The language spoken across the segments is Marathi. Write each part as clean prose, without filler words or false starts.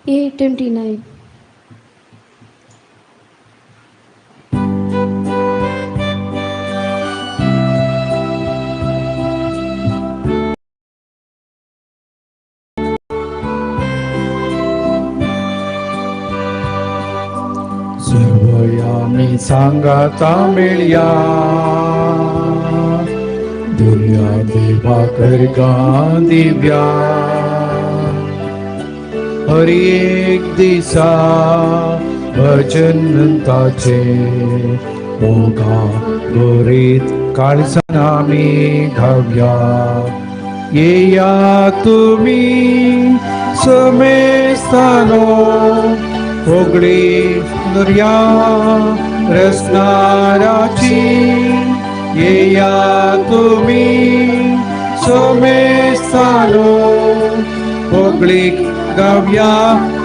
A29. सर्वयामी सांगाता मिळया दुर्या देवा करगा दिव्या हर एक दिसा भजनंताचे ओगा गोरीत काळसनामी घाव्या येया तुम्ही समेस्तानो ओगळी दुर्या रसनाराची येया तुम्ही समेस्तानो ओगळी गाव्या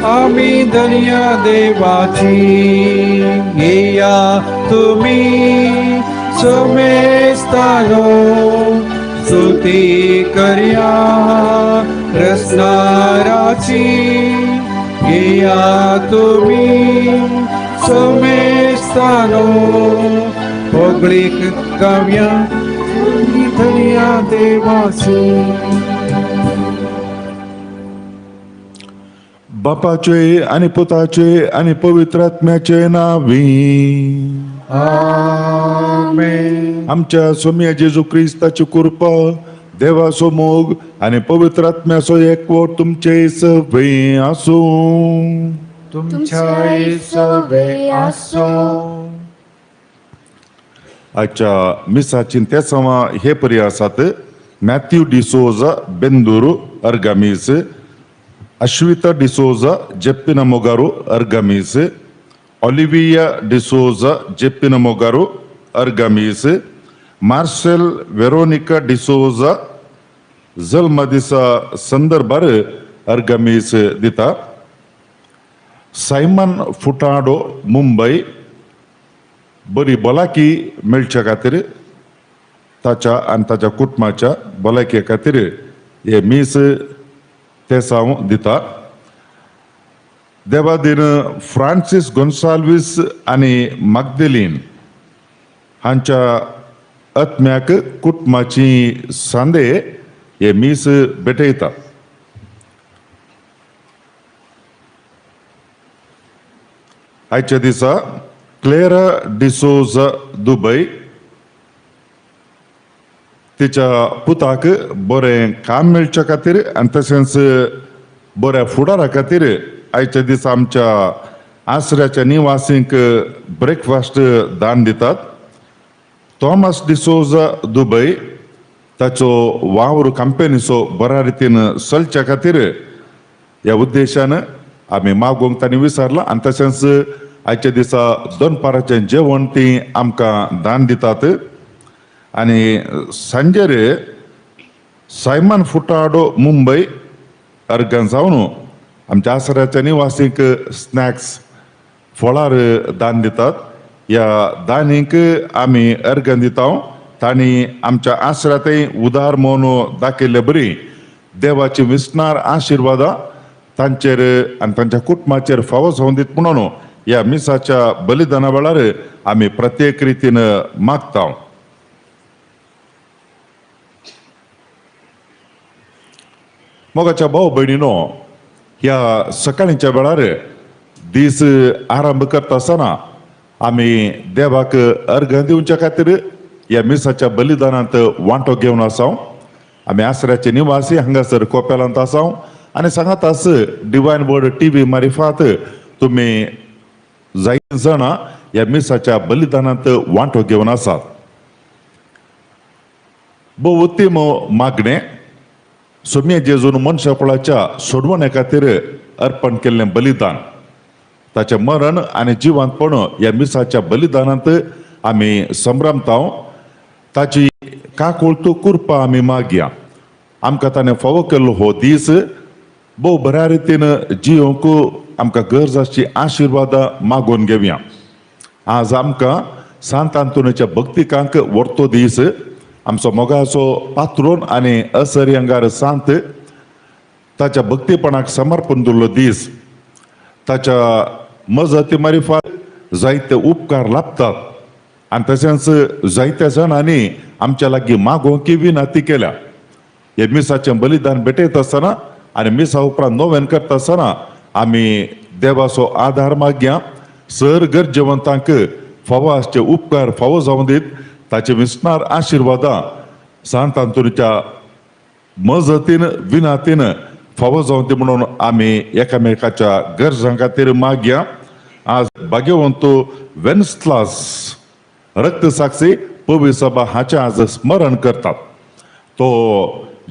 आम्ही धन्य देवाची येया तुम्ही समेस्तानो स्तुती कर्या रसनाराची येया तुम्ही समेस्तानो ओगळीक गाव्या धन्य देवाची. बापाचे आणि पुताचे आणि पवित्र आत्म्याचे नावी आमेन. आमच्या स्वामी जेजू ख्रिस्ताची कृपा देवासो मोग आणि पवित्र आत्म्यासो एकवट तुमचे सवे असो. तुमच्या सवे असो. आजच्या मिसाची त्यासमा हे परी आसात. मॅथ्यू डिसोजा बेंदूरू अर्गामीस, अश्विता डिसोजा जेप्पिन मोगारू अर्गामीस, ऑलिविया डिसोजा जेप्पिन मोगारू अर्गामीस, मार्सेल वेरोनिका डिसोजा जलमदिसा संदर्भार अर्गामीस दिता. सायमन फुटाडो मुंबई बरी भलायकी मेळच्या खातीर ताच्या आनी ताच्या कुटुंबाच्या भलायके खातीर हे मीस तेसांव दिता. देवादीन फ्रांसीस गोन्साल्वीस आनी मागदेलीन हांच्या आत्म्याक कुटुंबाची सांदे हे मीस भेटयता. आयच्या दिसा क्लेरा डिसोजा दुबय तिच्या पुताक बरें काम मेळच्या खातीर आनी तशेंच बऱ्या फुडारा खातीर आयच्या दिसा आमच्या आसऱ्याच्या निवासींक ब्रेकफास्ट दान दितात. थॉमस डिसोजा दुबय ताचो वावर कंपनीचो बऱ्या रितीन चलच्या खातीर ह्या उद्देशान आमी मागोवंक तांणी विचारला आनी तशेंच आयच्या दिसा दनपाराचें जेवण ती आमकां दान दितात. आनी सांजेर सायमन फुटाडो मुंबई अर्गां जावन आमच्या आसऱ्याच्या निवासीक स्नॅक्स फळार दान दितात. ह्या दानीक आमी अर्गां दिता. तांणी आमच्या आसऱ्यातय उदार मौन दाखयले बरी देवाची विस्नार आशिर्वादां तांचेर आनी तांच्या कुटुंबाचेर फावो जावं दीत म्हणून ह्या मिसाच्या बलिदाना वेळार आमी प्रत्येक रितीन मागता. मोगाच्या भाऊ भयणीनो, ह्या सकाळीच्या वेळार दीस आरंभ करता आसतना आमी देवाक अर्घ दिवच्या खातीर ह्या मिसाच्या बलिदानांत वांटो घेवन आसाव. आमी आसऱ्याचे निवासी हांगासर कोपेलांत आसाव आनी सांगात आस डिवायन वर्ड TV मारिफात तुमी जायत जाणां ह्या मिसाच्या बलिदानांत वांटो घेवन आसात. भोव उत्तम मागणें स्वामी जेजून मनशाकुळाच्या सोडवणे खातीर अर्पण केल्लें बलिदान, ताचें मरण आनी जिवंतपण ह्या मिसाच्या बलिदानांत आमी संभ्रमता. ताची काकूळतो कृपा आमी मागया. आमकां ताणें फावो केल्लो हो दीस भोव बऱ्या रितीन जियोंक आमकां गरज आसची आशिर्वादां मागून घेवया. आज आमकां सांत आंतोनीच्या भक्तिकांक व्हरतो दीस. आमचो मोगाचो पात्रोन आनी असरी अंगार सांत ताच्या भक्तीपणाक समर्पण दिल्लो दीस. ताच्या मजती मारिफात जायते उपकार लाभतात आणि तशेंच जायत्या जाणांनी आमच्या लागीं मागोवंकी विनंती केल्या. हे मिसाचें बलिदान भेटयत आसतना आनी मिसा उपरांत नोवेन करता आसतना आमी देवाचो आधार मागया. सर गरजेवंतांक फावो आसचे उपकार फावो जावं दीत. ताचे विस्तार आशिर्वादां सांत अंतोनीच्या मजतीन विनातीन फावो जावं दी म्हणून आमी एकामेकाच्या गरजां खातीर मागया. आज भाग्यवंतो वेन्स्लास रक्तसाक्षी पवित्र सभा हाचे आज स्मरण करतात. तो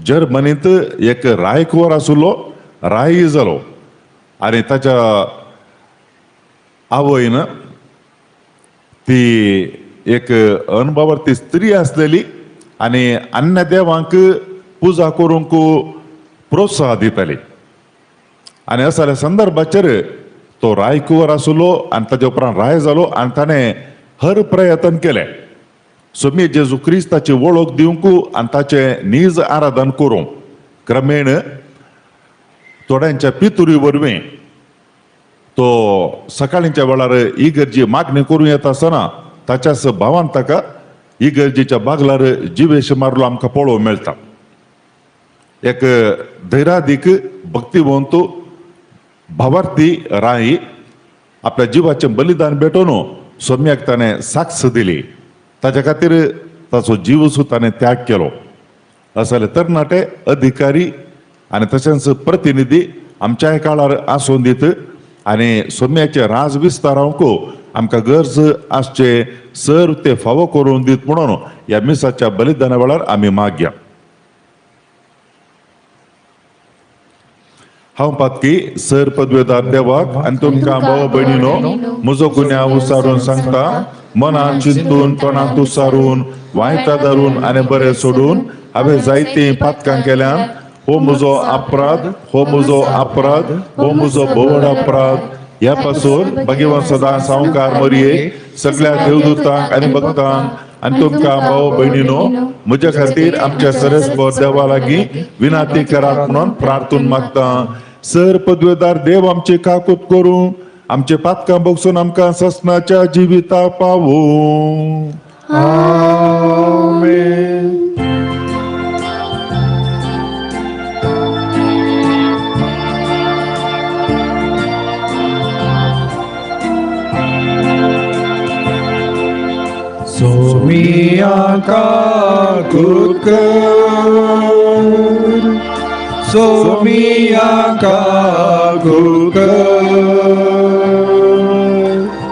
जर्मनींत एक रायकवर आसलो, राई जालो आनी ताच्या आवयन ती एक अणभवार्थी स्त्री आसलेली आनी अन्य देवांक पुजा करूंक प्रोत्साह दिताली. आनी अशा संदर्भाचेर तो रायकुवर आसलो आनी ताचे उपरांत राय जालो आनी ताणें हर प्रयत्न केले सोमी जेजू क्रिस्ताची वळख दिवंक आनी ताचें नीज आराधन करूंक. क्रमेण थोड्यांच्या पितुरी वरवीं तो सकाळींच्या वेळार इगर्जी मागणी करूं येता आसतना ताच्याच भावान ताका इगर्जीच्या बागलार जिवेश मारलो आमकां पळोवंक मेळटा. एक धैर्यादीक भक्तिवंत भावार्थी राई आपल्या जिवाचें बलिदान भेटोवन सोम्याक ताणें साक्ष दिली. ताच्या खातीर ताचो जीव सुद्दां ताणें त्याग केलो. असले तरणाटे अधिकारी आनी तशेंच प्रतिनिधी आमच्याय काळार आसूं दीत आनी सोम्याचे राज विस्तारावंक आमकां गरज आसचे सर ते फावो करून दीत म्हणून ह्या मिसाच्या बलिदाना वेळार आमी मागया. हांव पातकी सर पदवेदार देवाक आनी तुमकां भाव भयणीनो म्हजो गुन्यांव उसारून सांगता. मनान चिंतून तोंडांत उसारून वायटा धरून आनी बरें सोडून हांवें जायतीं पातकां केल्यान हो म्हजो अपराध, हो म्हजो अपराध, हो म्हजो भोवड अपराध. ह्या पासून भगवान सदां सावकार मरये सगळ्या देवदूतांक आनी भक्तांक आनी तुमकां भाव भयणीनो म्हजे खातीर आमच्या सरस्पर देवा लागीं विनंती करात म्हणून प्रार्थून मागता. सर पदवेदार देव आमची काकूत करूं, आमचे पातकां बगसून आमकां ससनाच्या जिविता पावूं. आमेन. सोमिया काकूत कर, सोमिया काकूत कर,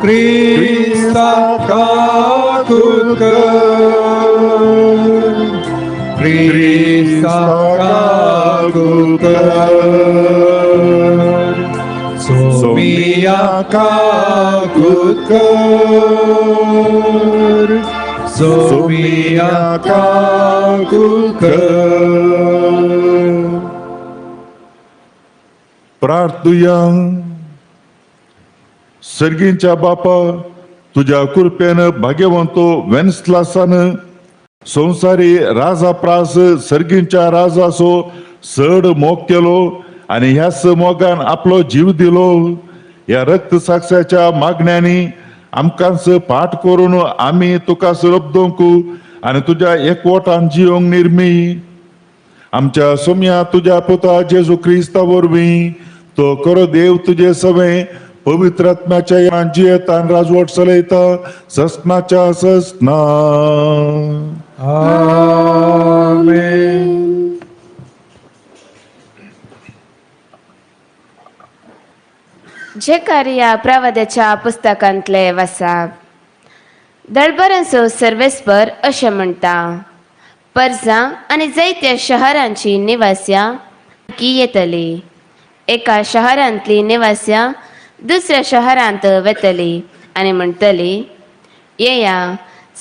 क्रिस्ता काकूत कर, क्रिस्ता काकूत कर, सोमिया काकूत कर, सोमिया काकूत कर. प्रार्थुया. सर्गींच्या बापा तुझ्या कृपेन भाग्यवंतो वेन्स्लासान संसारी राजाप्रास सर्गींच्या राजाचो चड मोग केलो आनी ह्याच मोगान आपलो जीव दिलो. ह्या रक्त साक्षाच्या मागण्यांनी आमकांच पाठ करून आमी तुका सरबदोंक आनी तुज्या एकवटान जियोंक निर्मी. आमच्या सोम्या तुज्या पुता जेजू क्रिस्ता वरवीं तो करो देव तुजे सवे पवित्र आत्म्याच्या यान जियेतान राजवट चलयता ससनाच्या ससना. आमेन. झेकारिया प्रवाद्याच्या पुस्तकांतले वाचप. दळबरांचो सर्वेस्पर अशें म्हणटा. पर्जा आनी जायत्या शहरांची निवास्यां की येतली. एका शहरांतली निवास्यां दुसऱ्या शहरांत वेतली आनी म्हणटली येया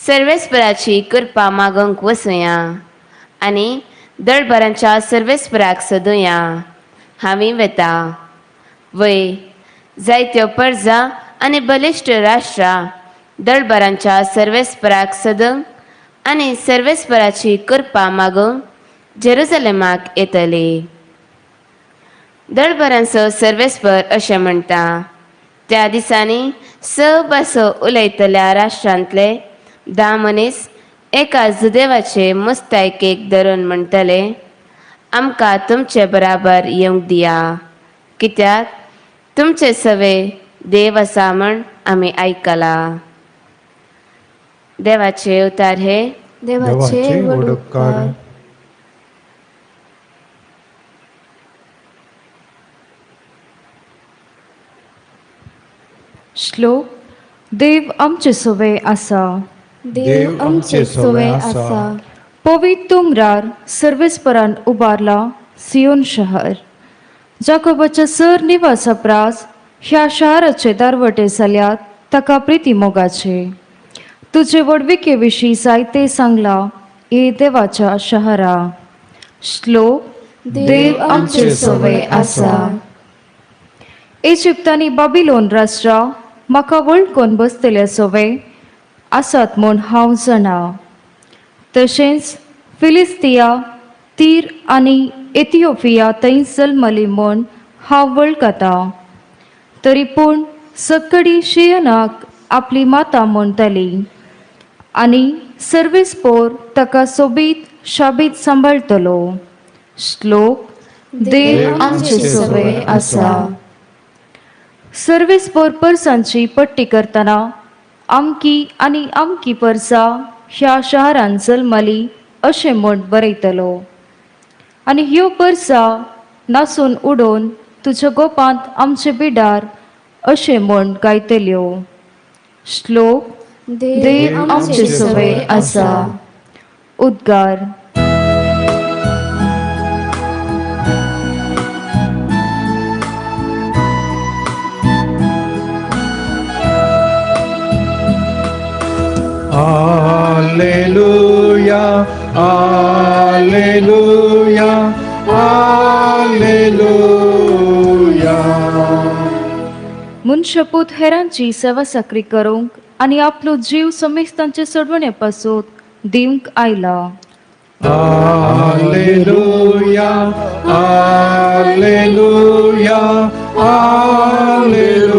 सर्वेस्पराची कृपा मागोंक वचुया आनी दळबरांच्या सर्वेस्पराक सोदुया. हांवें वेता. वय जायत्यो पर्जा आनी बलिश्ट राष्ट्रां दळबरांच्या सर्वेस्पराक सोदूंक आनी सर्वेस्पराची कृपा मागूंक जेरुसलेमाक येतली. दळभरांचो सर्वेस्पर अशें म्हणटा. त्या दिसांनी स भासो उलयतल्या राष्ट्रांतले 10 मनीस एका जुदेवाचे मुस्तायकेक धरून म्हणटले, आमकां तुमचे बराबर येवंक दिया, कित्याक तुमचे सवे देव आसा म्हण आमी आयकलां. देवाचे उतार हे. देवाचे वडपकार. श्लोक. देव आमचे सोवे आसा. देव आमचे सोवे आसा. पवित्र दोंगरार सर्वेस्परान उबारला सियोन शहर. जाकोबाच्या सर निवासा प्रास ह्या शहराचे दारवटे जाल्यात ताका प्रिती मोगाचे. तुझे वडविके विशीं जायते सांगला हे देवाच्या शहरा. श्लोक. देव आमचे सोवे आसा. इजिप्तानी बाबिलोन राष्ट्रा म्हाका वळखून बसतले सोवे आसात म्हूण हांव जाणा. तशेंच फिलिस्तिया, तीर आनी इथिओपिया थंय जल्मली म्हूण हांव वळखता. तरी पूण सकडी शियनाक आपली माता म्हणटली आनी सर्वेस्पोर ताका सोबीत शाबीत सांबाळटलो. श्लोक. देव आमचे सोवे आसा. सर्वेस्पोर परसांची पट्टी करतना आमकी आनी आमकी परसा ह्या शहरान जल्मली अशें म्हूण बरयतलो. आनी ह्यो परसा नासून उडोवन तुज्या गोपांत आमचे बिडार अशें म्हूण गायतल्यो. श्लोक. देव आमचे सोवे आसा. उद्गार. Alleluia, Alleluia, Alleluia. मनशापूत हेरांची सेवा साकरी करूंक आनी आपलो जीव समेस्तांचे सोडवणे पासून दिवंक आयला. Alleluia, Alleluia, Alleluia.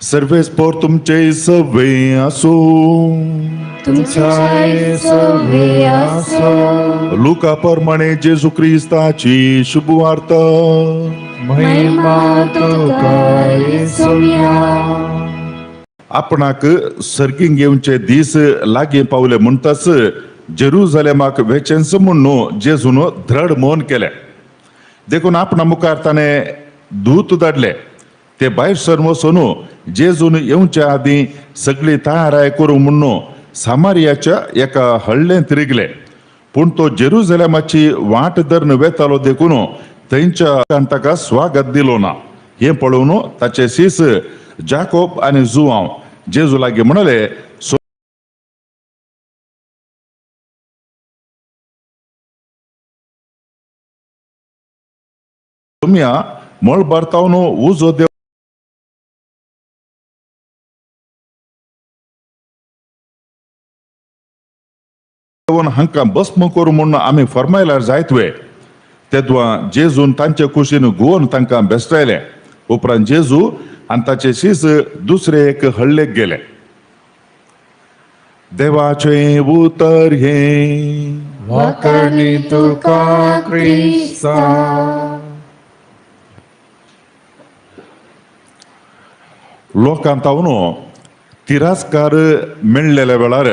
सर्वेस्पोर तुमचे सवे असो. तुमच्या सवे आसा. लुका प्रमाणे जेजू ख्रिस्ताची शुभवार्ता. महिमा तुका येसुया. आपणाक सर्गींग येवचे दीस लागीं पावले म्हणटाच जेरुजलेमाक वेचेंस म्हणून जेजून धड मोन केले. देखून आपणा मुखार ताणें दूत धाडले. ते भायर सरून वचून जेजून येवच्या आदीं सगळी तयाराय करूंक म्हणून सामारियाच्या एका हळ्ळेंत रिगले. पूण तो जेरुजलेमाची वाट धरून वेतालो देखून थंयच्या ताका स्वागत दिलो ना. हें पळोवन ताचे सीस जाकोब आनी जुआंव जेजू लागीं म्हणले, सोम्या मळ भरतावन उजो देवन हांकां भस्म करूं म्हूण आमी फरमायल्यार जायतवे. तेदवा जेजून तांचे कुशीन घुवन तांकां बेस्टायले. उपरांत जेजू आनी ताचे सीस दुसरे एक हळ्ळेक गेले. देवाचे उतर हे. वाकरणी तुका क्रिस्ता. लोकांत तावन तिरास्कार मेळलेल्या वेळार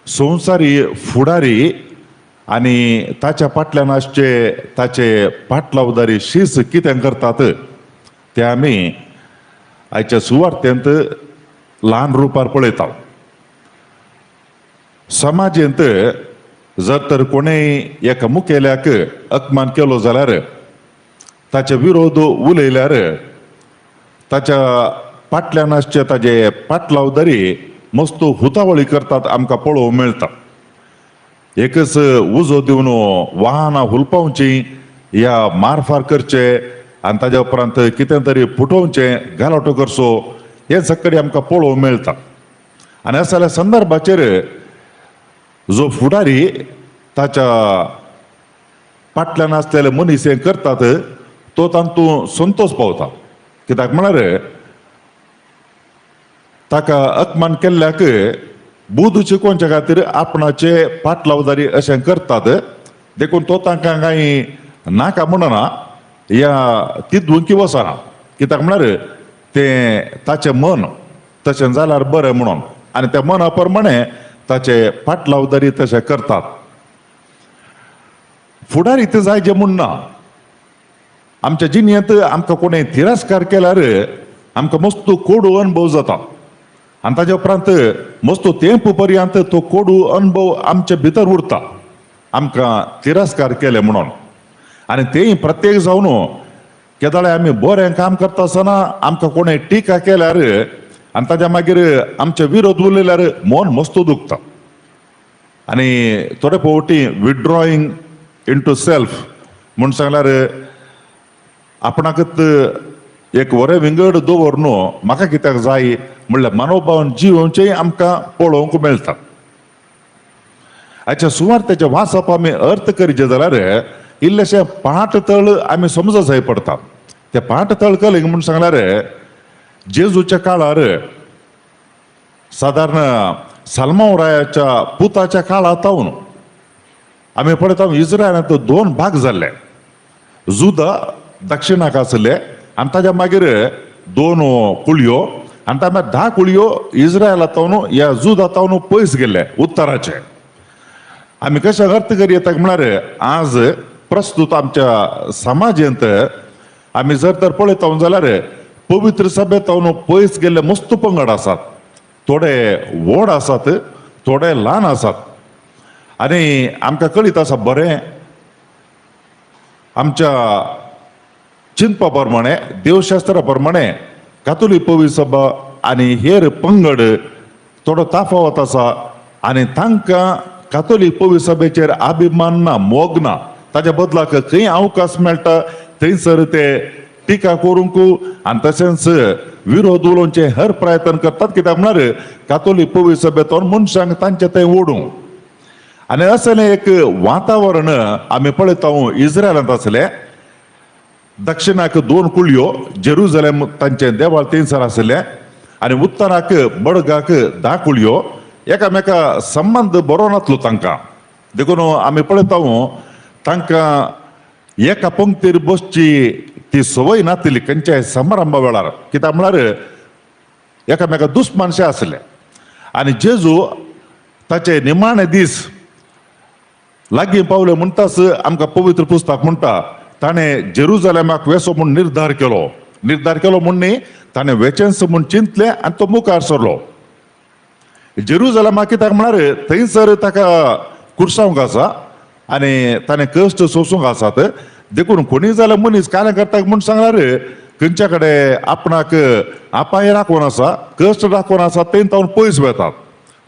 संवसारी फुडारी आनी ताच्या फाटल्यान आसचे ताचे पाटलावदारी शीस कितें करतात ते आमी आयच्या सुवार्थेंत ल्हान रुपार पळयता. समाजेंत जर तर कोणेय एका मुखेल्याक अपमान केलो जाल्यार ताचे विरोध उलयल्यार ताच्या फाटल्यान आसचे ताजे पाटलावदारी मस्त हुतावळी करतात आमकां पळोवंक मेळटा. एकच उजो दिवन वाहनां हुलपावची या मारफार करचे आनी ताज्या उपरांत कितें तरी फुटोवचें गालोटो करचो हें सगळें आमकां पळोवंक मेळटा. आणि असल्या संदर्भाचेर जो फुडारी ताच्या फाटल्यान आसलेले मनीस हें करतात तो तांतूं संतोश पावता. कित्याक म्हळ्यार ताका अपमान केल्ल्याक बुध शिकोवच्या खातीर आपणाचे फाटलावदारी अशें करतात. देखून तो तांकां कांय नाका म्हणना या तिदूंकी वचना. कित्याक म्हळ्यार तें ताचें मन तशें जाल्यार बरें म्हणून आनी त्या मना प्रमाणे ताचे फाटलावदारी तशें करतात. फुडारी ते जाय जे म्हणना. आमच्या जिणेंत आमकां कोणें तिरस्कार केल्यार आमकां मस्तो कोडू अनुभव जाता आनी ताजे उपरांत मस्तो तेंप पर्यंत तो कोडू अनुभव आमचे भितर उरता आमकां तिरस्कार केले म्हणून. आनी तेय प्रत्येक जावन केदाळे आमी बरें काम करता आसतना आमकां कोणें टिका केल्यार आनी ताज्या मागीर आमचे विरोध उलयल्यार मन मस्तो दुखता. आनी थोडे फावटी विथड्रॉईंग इनटू सेल्फ म्हूण सांगल्यार आपणाकच एक वरें विंगड दवरून म्हाका कित्याक जाय म्हणल्यार मनोभावन जिवोवचेय आमकां पळोवंक मेळटा. हाच्या सुमार तेचे वाचप आमी अर्थ करचे जाल्यार इल्लेशे पाठ तळ आमी समज जाय पडटा. ते पाठ तळ कले म्हूण सांगल्यार जेजूच्या काळार सादारण सलमावरायाच्या पुताच्या काळांत आमी पळयता इस्रायलांत 2 भाग जाल्ले. जुदा दक्षिणाक आसले आनी ताज्या मागीर 2 कुळयो आनी त्या 10 कुळयो इस्रायलांतून ह्या जुदांतून पयस गेल्ले उत्तराचे. आमी कशें अर्थ करया म्हळ्यार आज प्रस्तुत आमच्या समाजांत आमी जर तर पळयता जाल्यार पवित्र सभेंतून पयस गेल्ले मस्त पंगड आसात. थोडे व्हड आसात, थोडे ल्हान आसात. आनी आमकां कळीत आसा बरें आमच्या चिंतपा प्रमाणे देवशास्त्रा प्रमाणे कातोलीक पवित्र सभा आनी हेर पंगड थोडो ताफावत आसा आनी तांकां कातोलीक पवित्र सभेचेर अभिमान ना, मोग ना. ताज्या बदलाक खंय अवकाश मेळटा थंयसर ते टिका करूंक आनी तशेंच विरोध उलोवचे हर प्रयत्न करतात. कित्याक म्हळ्यार कातोलीक पवित्र सभेतून मनशांक तांचे थंय ओडूंक. आनी असलें एक वातावरण आमी पळयता इस्रायलांत आसलें. दक्षिणाक 2 कुळयो जेरुजलेम तांचे देवाळ थंयसर आसले आनी उत्तराक बडगाक 10 कुळयो. एकामेका संबंध बरो नासलो तांकां. देखून आमी पळयता तांकां एका पंक्तीर बसची ती संवय नासली खंयच्याय समारंभा वेळार. कित्याक म्हळ्यार एकामेका दुस्मानशे आसले. आनी जेजू ताचे निमाणे दीस लागीं पावले म्हणटाच आमकां पवित्र पुस्तक म्हणटा ताणें जेरुजलेमाक वेसो म्हूण निर्धार केलो म्हूण न्ही, ताणें वेचेंस म्हूण चिंतलें आनी तो मुखार सरलो. जेरुजलेमाक कित्याक म्हळ्यार थंयसर ताका कुर्सावंक आसा आनी ताणें कश्ट सोंसूंक आसात. देखून कोणी जाल्यार मनीस काय करता म्हूण सांगल्यार खंयच्या कडेन आपणाक आपाय राखून आसा, कश्ट राखून आसा थंय तावन पयस वेतात,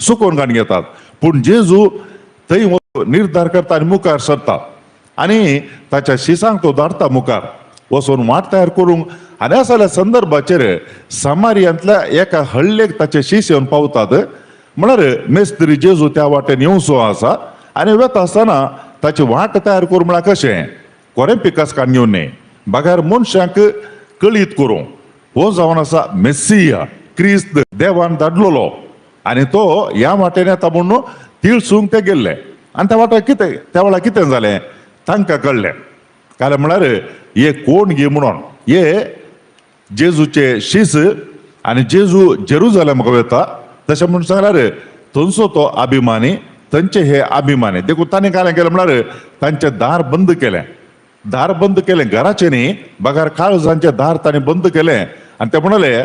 सुकोवन घाण घेतात. पूण जेजू थंय निर्धार करता आनी मुखार सरता आनी ताच्या शिसांक तो धाडटा मुखार वचून वाट तयार करूंक. आनी असल्या संदर्भाचेर सामारियांतल्या एका हळ्ळेक ताचे शिश येवन पावतात. म्हळ्यार मेस्त्री जेजू त्या वाटेन येवचो आसा आनी वेता आसतना ताची वाट तयार करूं म्हळ्यार कशें कोरें पिकास काडून घेवन न्ही, भागार मनशांक कळीत करूं. हो जावन आसा मेस्सिया, क्रिस्त देवान धाडलेलो आनी तो ह्या वाटेन येता म्हणून तिळसूंक ते गेल्ले. आनी त्या वाटेन त्या वेळार कितें जालें तांकां कळ्ळें. काय म्हळ्यार हे कोण गे म्हणून हे जेजूचे शिस आनी जेजू जेरुजलेमाक वता तशें म्हणून सांगल्यार थंयचो तो अभिमानी, तांचे हे अभिमानी. देखून ताणें काय केलें म्हळ्यार तांचे दार बंद केलें घराचें न्ही, भागार काळजांचे दार ताणें बंद केलें आनी ते म्हणाले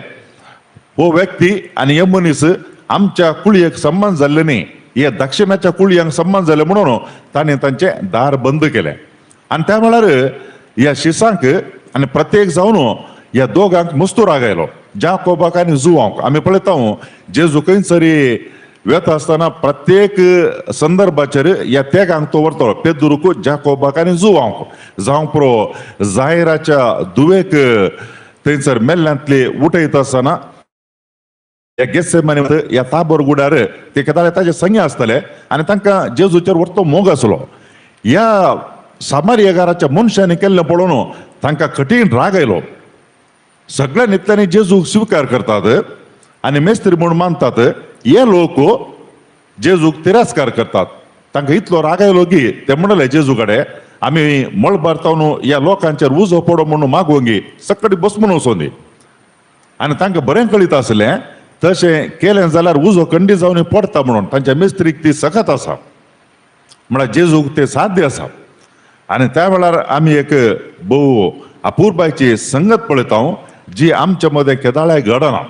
हो व्यक्ती आनी हे मनीस आमच्या कुळयेक संबंद जाल्ले न्ही, हे दक्षिणाच्या कुळयांक संबंद जाले म्हणून ताणें तांचे दार बंद केले. आनी त्या वेळार ह्या शिसांक आनी प्रत्येक जावन ह्या दोगांक मस्तो राग आयलो, जाकोबाक आनी जुवांक. आमी पळयता जेजू खंयसरी वेता आसतना प्रत्येक संदर्भाचेर ह्या तेगांक तो व्हरतलो. पेद्रुक, जाकोबाक आनी जुवांक जावंक पुरो जायराच्या दुवेक थंयसर मेल्ल्यांतले उठयता आसतना या गेसेमाने या ताबर गुडार ते केदाळे ताजे संगे आसतले आणि तांकां जेजूचेर व्हरतो मोग आसलो. या सामारियेगाराच्या मनशांनी केल्लें पळोवन तांकां कठीण राग आयलो. सगळ्या नित्यांनी जेजू स्वीकार करतात आणि मेस्त्री म्हणून मानतात. हे लोक जेजूक तिरस्कार करतात. तांकां इतलो राग आयलो की ते म्हणले जेजू कडेन आमी मळबारतावन ह्या लोकांचेर उजो पडो म्हणून मागोंगी सकडी बसमून वचोंदी. आनी तांकां बरें कळीत आसलें तशें केलें जाल्यार उजो कंडी जावन पडटा म्हणून तांच्या मेस्त्रीक ती सखत आसा म्हळ्यार जेजूक ते साध्य आसा. आनी त्या वेळार आमी एक भोव अपुर्बायची संगत पळयता जी आमच्या मदें केदाळे घडना.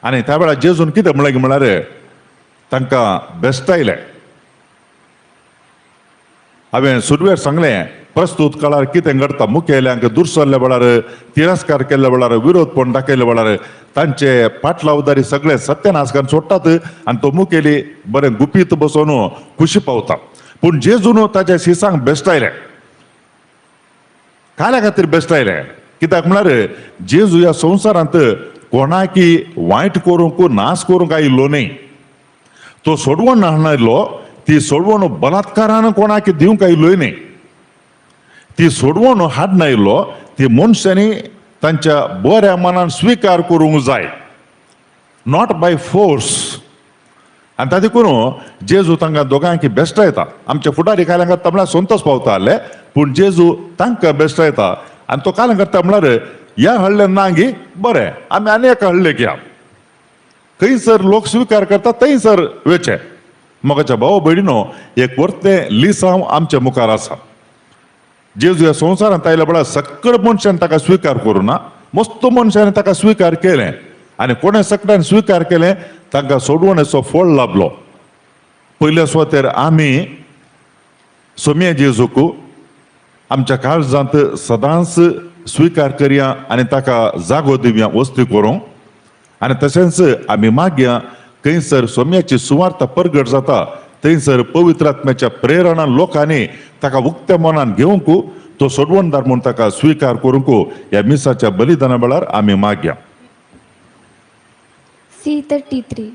आनी त्या वेळार जेजून कितें म्हणलें म्हळ्यार तांकां बेस्तायलें. हांवें सुरवेर सांगलें प्रस्तुत काळार कितें घडटा. मुखेल्यांक दुर्सरल्या वेळार तिरस्कार केल्ल्या वेळार विरोधपण दाखयल्या वेळार तांचे पाटलावदारी सगळे सत्यानाश करून सोडटात आनी तो मुखेली बरें गुपीत बसोन खुशी पावता. पूण जेजून ताच्या शिसांक बेस्तायलें. काल्या खातीर बेस्तायलें कित्याक म्हळ्यार जेजू ह्या संवसारांत कोणाकी वायट करूंक नाश करूंक आयिल्लो न्ही. तो सोडवण हाडनायलो. ती सोडवण बलात्कारान कोणाक दिवंक आयिल्लोय न्ही. ती सोडवण हाडनायलो ती मनशांनी तांच्या बऱ्या मनान स्वीकार करूंक जाय. Not by force. आनी ताका देखून जेजू तांकां दोगांयकी बेस्तायता. आमच्या फुडारी काल्यांक म्हळ्यार संतोश पावता आसले पूण जेजू तांकां बेस्तायता. आनी तो काल्यांक करता म्हळ्यार ह्या हाडलें ना गी बरें आमी आनी एका हाडलें घया. खंयसर लोक स्वीकार करता थंयसर वेचे. मोगाच्या भाव भयणीनो एक वर्तें लिसांव आमच्या मुखार आसा. जेजू ह्या संवसारांत आयल्या वेळार सकळ मनशान ताका स्वीकार करूना. मस्त मनशांनी ताका स्वीकार केलें आनी कोणें सकल्यान स्वीकार केलें तांकां सोडवणेचो फळ लाभलो. पयल्या सुवातेर आमी सोम्या जेजूक आमच्या काळजांत सदांच स्वीकार करया आनी ताका जागो दिवया वस्ती करूंक. आनी तशेंच आमी मागया खंयसर सोम्याची सुवार्ता परगट जाता थंयसर पवित्र आत्म्याच्या प्रेरणान लोकांनी ताका उक्त्या मनान घेवंक तो सोडवणदार म्हणून ताका स्वीकार करूंक ह्या मिसाच्या बलिदाना वेळार आमी मागया. C33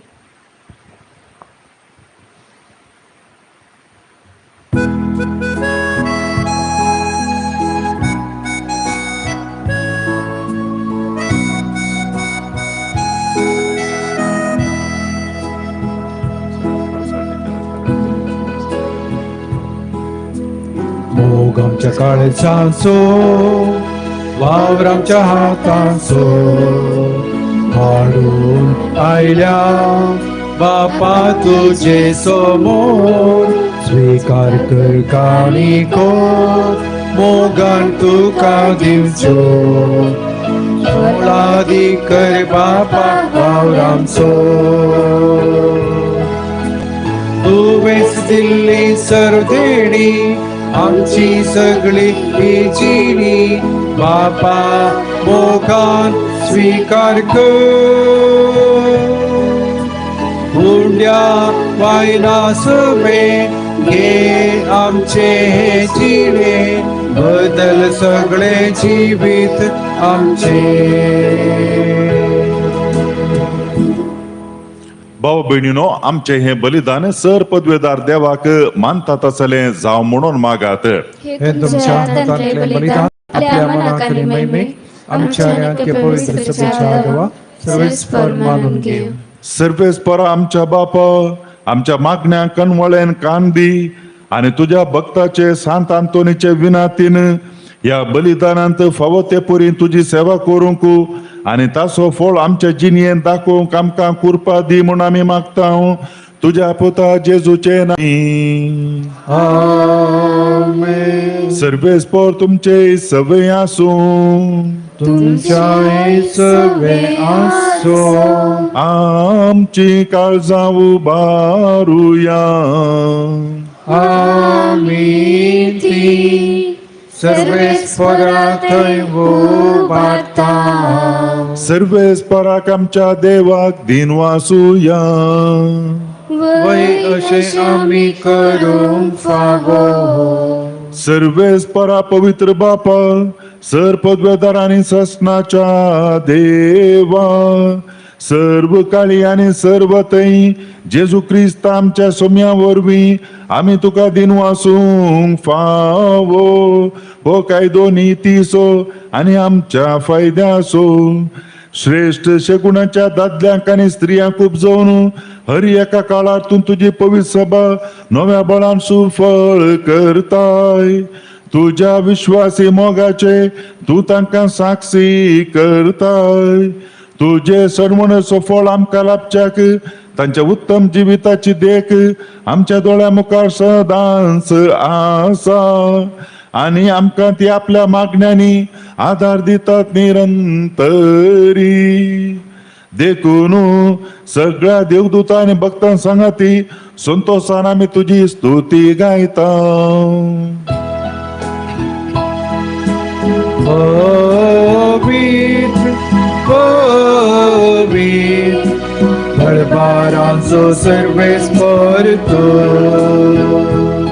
मोग आमच्या काळजांचो वावर आमच्या हातांचो हाडून आयल्या बापा तुजे समोर स्वीकार कर काणिको मोगान तुका दिवचो फळादी कर बापा वावर आमचो तुवेंच दिल्ली सर्देणी आमची सगळी इजिणी बापा मोगान स्वीकार कर हुंड्या वायना सवे घे आमचे हे जिणे बदल सगळे जिवीत आमचे. भाव भयणीनो आमचे हे बलिदान सर पदवेदार देवाक मानता तसलें जावं म्हणून मागात. हे तुमच्या हातांतले बलिदान आपल्या मनाकडे महिमे आमच्या आणि पवित्र सभेच्या आडवा सर्वेस्पर मानून घेऊ. सर्वेस्पर आमच्या बापा आमच्या मागण्या कनवळेन कान दी आणि तुझ्या भक्ताचे सांत आंतोनीचे विनातीन या बलिदानांत फावो ते परी तुझी सेवा करूंक आणि ताचो फळ आमच्या जिणयेन दाखोवंक आमकां कृपा दी म्हूण आमी मागता तुझ्या पुता जेजूचे नांव. आमेन. सर्वेस्पर तुमचे सवय आसूं तुमच्या सवे आसो आमची काळजां उबारुया. आमी ती सर्वेस्परा थंय उबारता. सर्वेस्पराक आमच्या देवाक दिन वासुया. वय अशें आमी करूंक फावो. सर्वेस्परा पवित्र बापा सर पदवेदार आनी ससनाच्या देवा सर्व काळी आणि सर्व तई जेजू ख्रिस्त आमच्या सोम्या वरवीं आमी तुका दिन वासूंक फावो हो कायदो नितीसो आनी आमच्या फायद्याचो श्रेष्ठ शेगुणाच्या दादल्यांक आनी स्त्रियांक उपजोवन हर एका काळातून तुजी पवित्र सभा नव्या बळान सुफळ करताय तुझ्या विश्वासी मोगाचे तू तांकां साक्षी करताय तुझे सरमणाचो फळ आमकां लाभच्याक तांच्या उत्तम जिविताची देख आमच्या दोळ्या मुखार सदांच आसा आणि आमकां ती आपल्या मागण्यांनी आधार दितात निरंतरी देखून सगळ्या देवदूतां आणि भक्तां सांगाती संतोषान आमी तुजी स्तुती गायता. पवित्र पवित्र दरबारांचो सर्वेस्पर तूं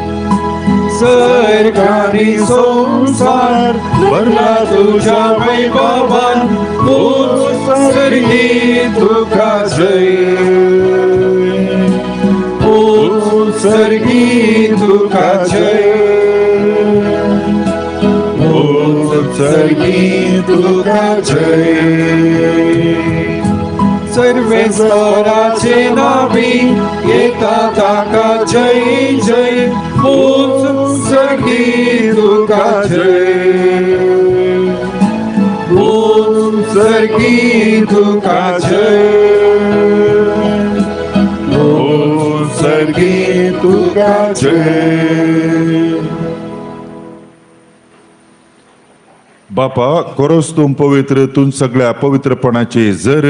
सर्गानी संसार भरला तुझ्या वैभवान उत्सर्गी तुका जय उत्सर्गी तुका जय उत्सर्गी तुका जय सर्वे स्तराचे नावी येता ताका जय जय उत्सर्गी तुका जय उत्सर्गी तुका जय उत्सर्गी तुका जय. बापा खरोच तूं पवित्र तूं सगळ्या पवित्रपणाची जर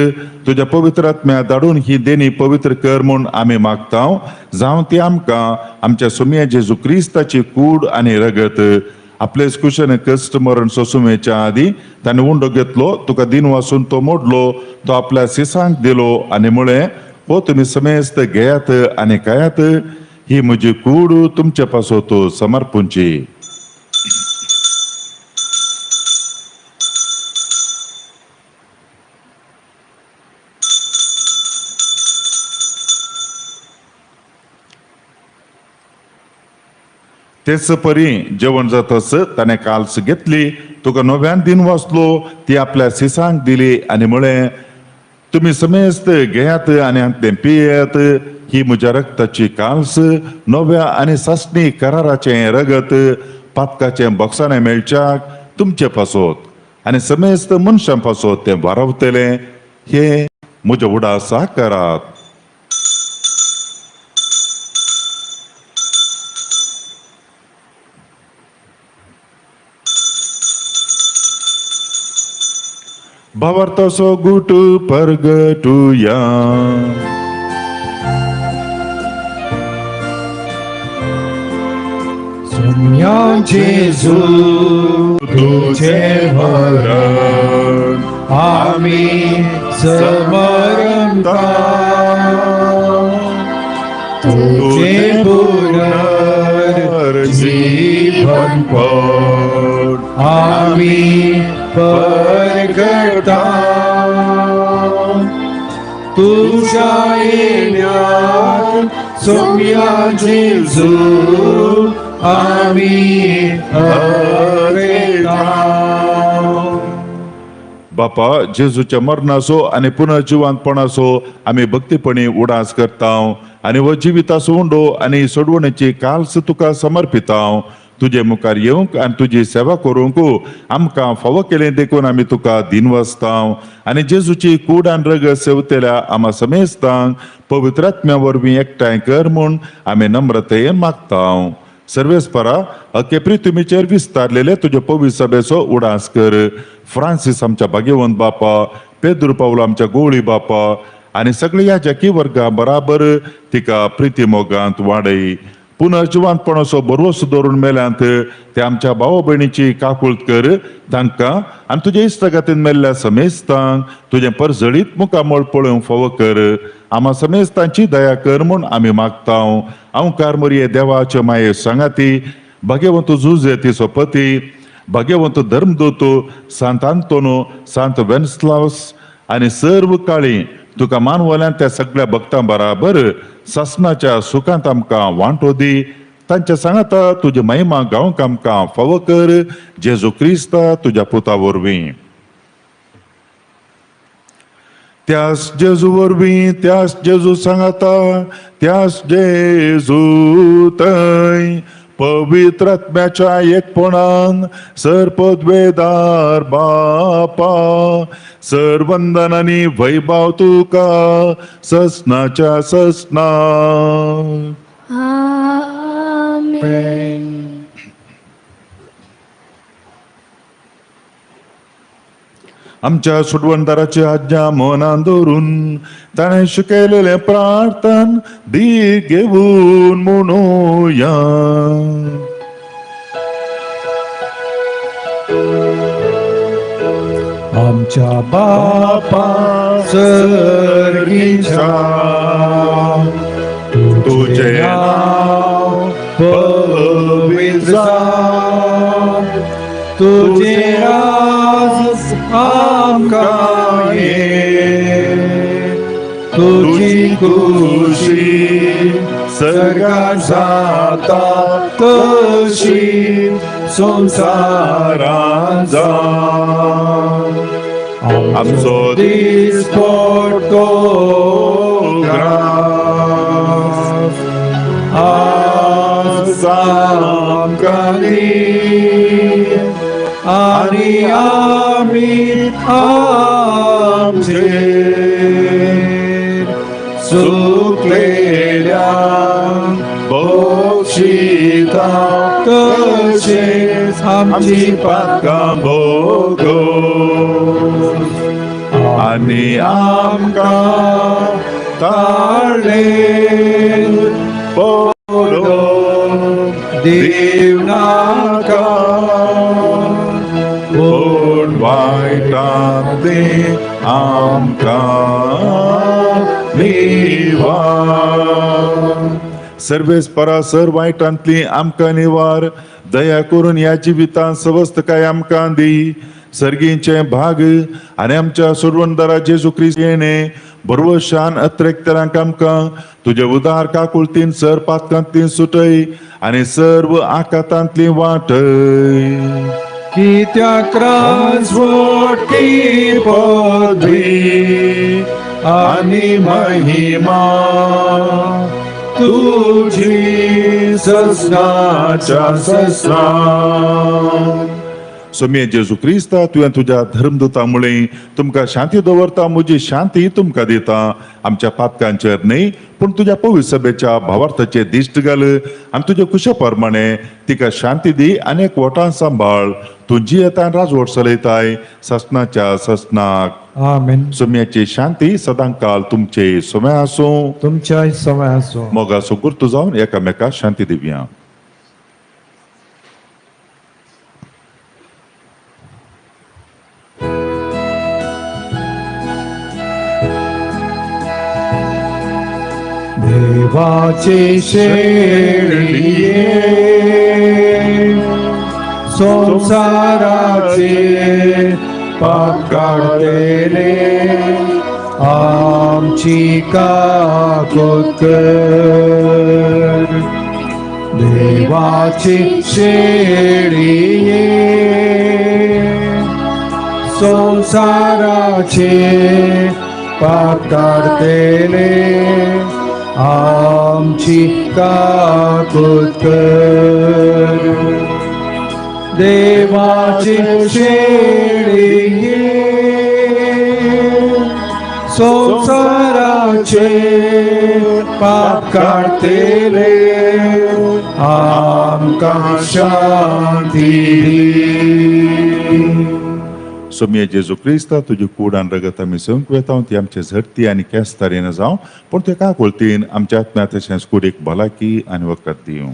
तुझ्या पवित्र आत्म्या धाडून ही देणी पवित्र कर म्हूण आमी मागतां जावं ती आमकां आमच्या सोम्या जेजू क्रिस्ताची कूड आनी रगत आपलेच कुशेन कश्ट मरण सोसुमेच्या आदी ताणें उंडो घेतलो तुका दिन वासून तो मोडलो तो आपल्या सिसांक दिलो आनी म्हळें हो तुमी समेस्त घेयात आनी खायात ही म्हजी कूड तुमचे पासत समर्पूंची. तेच परी जेवण जातस ताणें काल्स घेतली तुका नव्यान दिन वाचलो ती आपल्या सिसांक दिली आनी म्हळें तुमी समेस्त घेयात आनी तें पियेत ही म्हज्या रक्ताची काल्स नव्या आनी सासणी कराराचें रगत पातकाचें बक्षाणें मेळच्याक तुमचे पासत आनी समेस्त मनशां पासत तें वारवतलें हे म्हज्या उडासा करात. भावार्थाचो गुट परगटुया. सोम्या जेजू तुझे मरण आमी समरता तुझे पुनर्जीवन पण आमी परगटा तुझ्या येण्यात सोम्या जेजू आमी हरता. बापा जेजूच्या मरणाचो आनी पुनर्जिवांतपणाचो आमी भक्तीपणी उडास करता आनी हो जिविताचो उंडो आनी सोडवणेची काल्स तुका समर्पिता. तुजे मुखार येवंक आनी तुजी सेवा करूंक आमकां फावो केलें देखून आमी तुका दिनवासता आनी जेजूची कूड आनी रगत सेवतेल्या आम्हा समेस्तांक पवित्र आत्म्या वरवीं एकठांय कर म्हूण आमी नम्रतेन मागता. सर्वेस्परा अके पृथ्वीचेर विस्तारलेले तुजे पवित्र सभेचो उडास कर. फ्रांसीस आमच्या भाग्यवंत बापा पेद्रू पावलो आमच्या गोवळी बापा आनी सगळ्या याजकी वर्गा बराबर तिका प्रिती मोगांत वाडय. पुनर्जिवांतपणाचो बरोस दवरून मेल्यांत ते आमच्या भाव भयणीची काकुळट कर तांकां आनी तुजे इश्टगातीन मेल्ल्या समेस्तांक तुजें परजळीत मुखामळ पळोवंक फावो कर. आम्हा समेस्तांची दया कर म्हूण आमी मागता. अवकार मरिये देवाचे माये सांगाती भाग्यवंत जुझे तिचो पती भाग्यवंत धर्मदूत सांत आंतोनो सांत वेन्स्लावस आनी सर्व काळी तुका मानवल्यान त्या सगळ्या भक्तां बराबर ससनाच्या सुखांत आमकां वांटो दी. तांच्या सांगात तुजी महिमा गावंक आमकां फावो कर. जेजू क्रिस्त तुज्या पुता वरवीं. त्यास जेजू वरवीं, त्यास जेजू सांगाता, त्यास जेजू थंय पवित्र आत्म्याच्या एकपणान सरपदवेदार बापा सर्वंदनांनी वैभव तुका ससनाच्या ससना. आमेन. आमच्या सुडवंदाराची आज्ञा मनान दवरून ताणें शिकयलेलें प्रार्थन दी घेऊन म्हणूया. आमच्या बापा सर्गीच्या तुझे नाव पवित्र जावं, तुझे राज आमकां ये, तुझी खुशी सगळ्यात जाता तशी संसारांत जावं. आमचो दिसपट्टो ग्रास आज आमकां दी, आनी आमी आमचे चुकलेल्या बक्षिता तशेंच आमची पातकां भोगो, आनी आमकां ताळ्ळे पडो दिव नाका, पूण वायटांतले आमकां निवार. सर्वेस्परा सर वायटांतली आमकां निवार. दया करून ह्या जिवितांत सवस्त काय आमकां दी. सर्गींचे भाग आनी आमच्या सोडवणदारा जेजू क्रिस्त येणे बरोवशान अत्रेकतरांक आमकां तुजे उदार काकुळतीन सर पातकांतली सुटय आनी सर्व आकांतांतली वाटय. कित्याक राजवटी पदवी आनी महिमा तुझी ससनाच्या ससना. सोम्ये जेजू क्रिस्ता तुवें तुज्या धर्मदुता मुळे तुमकां शांती दवरता. म्हजी शांती तुमकां दिता. आमच्या पातकांचेर न्ही पूण तुज्या पवित्र सभेच्या भावार्थाचेर दिश्ट घाल आनी तुज्या कुशे प्रमाणे तिका शांती दी आनी एकवटान सांबाळ. तुजी येता राजवट चलयताय ससनाच्या ससनाक. आमेन. सोम्याची शांती सदां काल तुमचे सोम्या आसूं. तुमच्या समय आसूं. मोगाचो गुर्तू जावन एकामेकाक शांती दिवया. देवाचे शेळिये संसाराचे पाप काढलेले आमची काकूत कर. देवाचे शेळिये संसाराचे पाप काढलेले आमची काकूत कर. देवाचे शेळिये संसाराचे पाप काढतेले आमकां शांती दी. सोम्ये जेजू क्रिस्ता तुजी कूड आनी रगत आमी संक वेताव ती आमचे झडती आनी केस्तारीन जावं पूण ते काकुळतीन आमच्या आत्म्या तशेंच कुडीक भलायकी आनी वखद दिवं.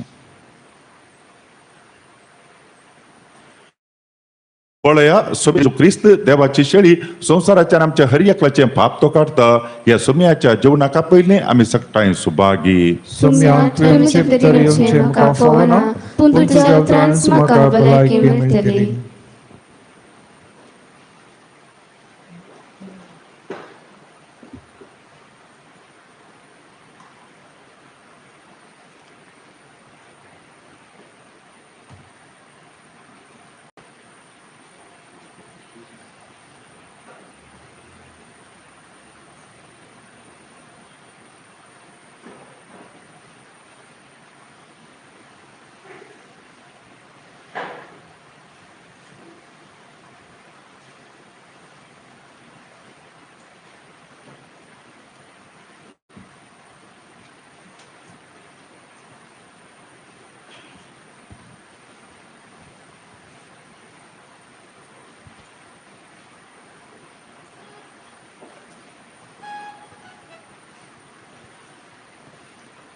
पळया सोम्ये क्रिस्त देवाची शेळी संसाराच्यान आमच्या हर एकल्याचें पाप तो काडता. ह्या सोम्याच्या जेवणाका पयलीं आमी सकटाय सुभागी. सोम्या तुवें चिंतन येवचें म्हाका फावना पूण तुज्या उतरांत म्हाका भलायकी मेळटली.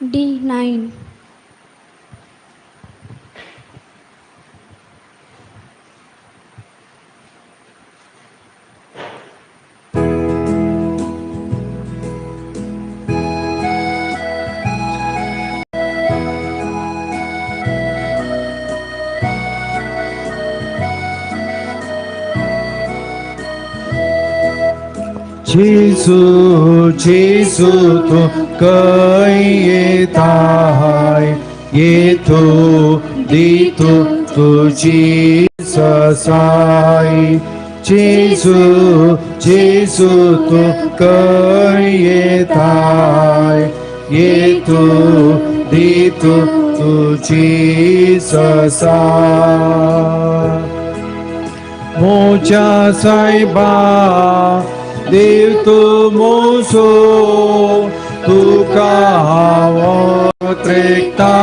D9. Gesù, Gesù, tu căi tai, e tu, di tu, Jesus ai. Gesù, Gesù, tu căi tai, e tu, di tu, Jesus ai. Moja saiba, Dev tu moso, tu kahawa trekta,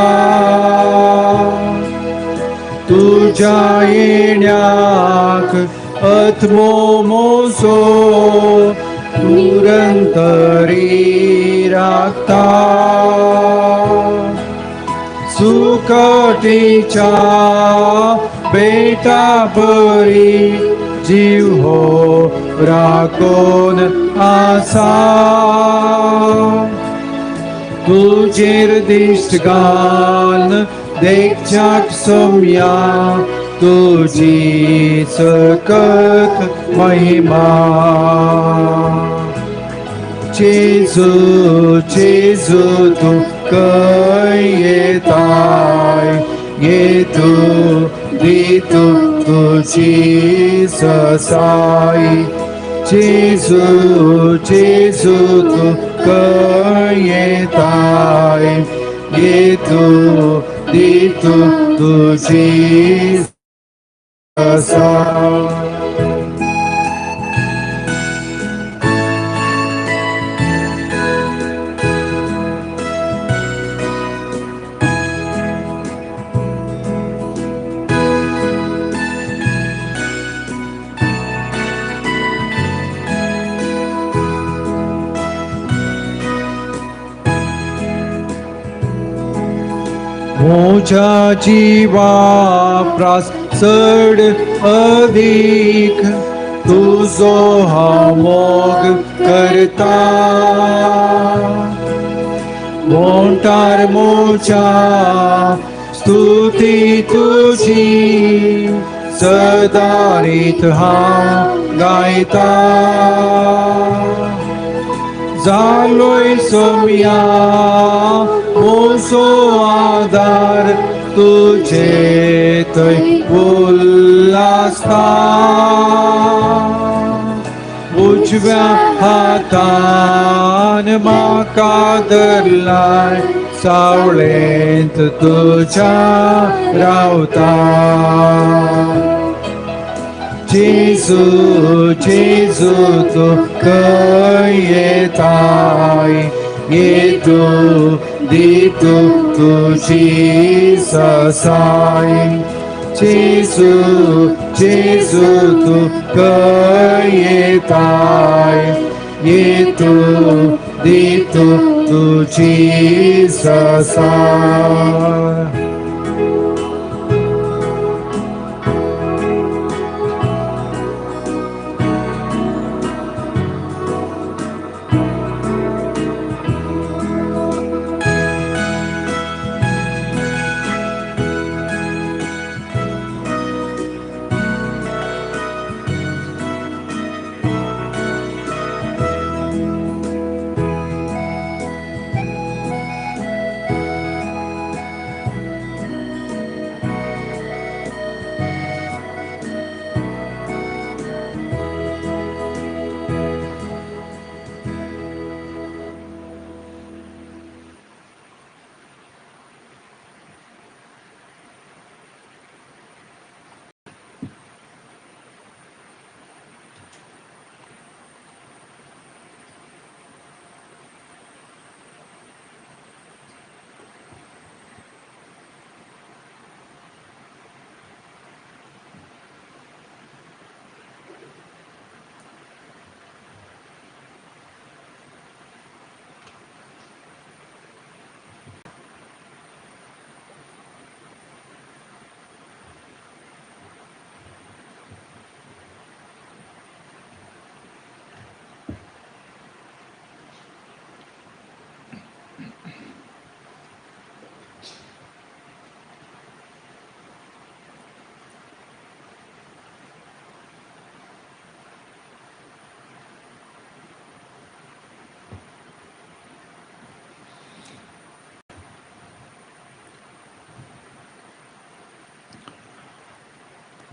तुझ्या येण्याक आत्मो मोसो निरंतरी राखता सुकटीच्या बेटा परी जीव हो राखोन आसा तुझेर दिष्ट घाल देखच्याक सोम्या तुझी सकत महिमा जेजू जेजू तू कय येताय येतू दितू तुझी ससाई जेजू जेजू तू कय येताय येतू दितू तुझी ससाई मोजा जीवा प्रास चढ अधिक तुझो हा मोग करता मोंटार मोचा स्तुती तुझी सदारित हा गायता जालोय सोम्या मोसो आधार तुझे थंय उल्हासता उजव्या हातान म्हाका धरलाय सावळेंत तुझ्या रावता जेजू जेजू तू खंय येताय येतू दितू तुझी ससाई जेजू जेजू तू खंय येताय येतू दितू तुझी ससाई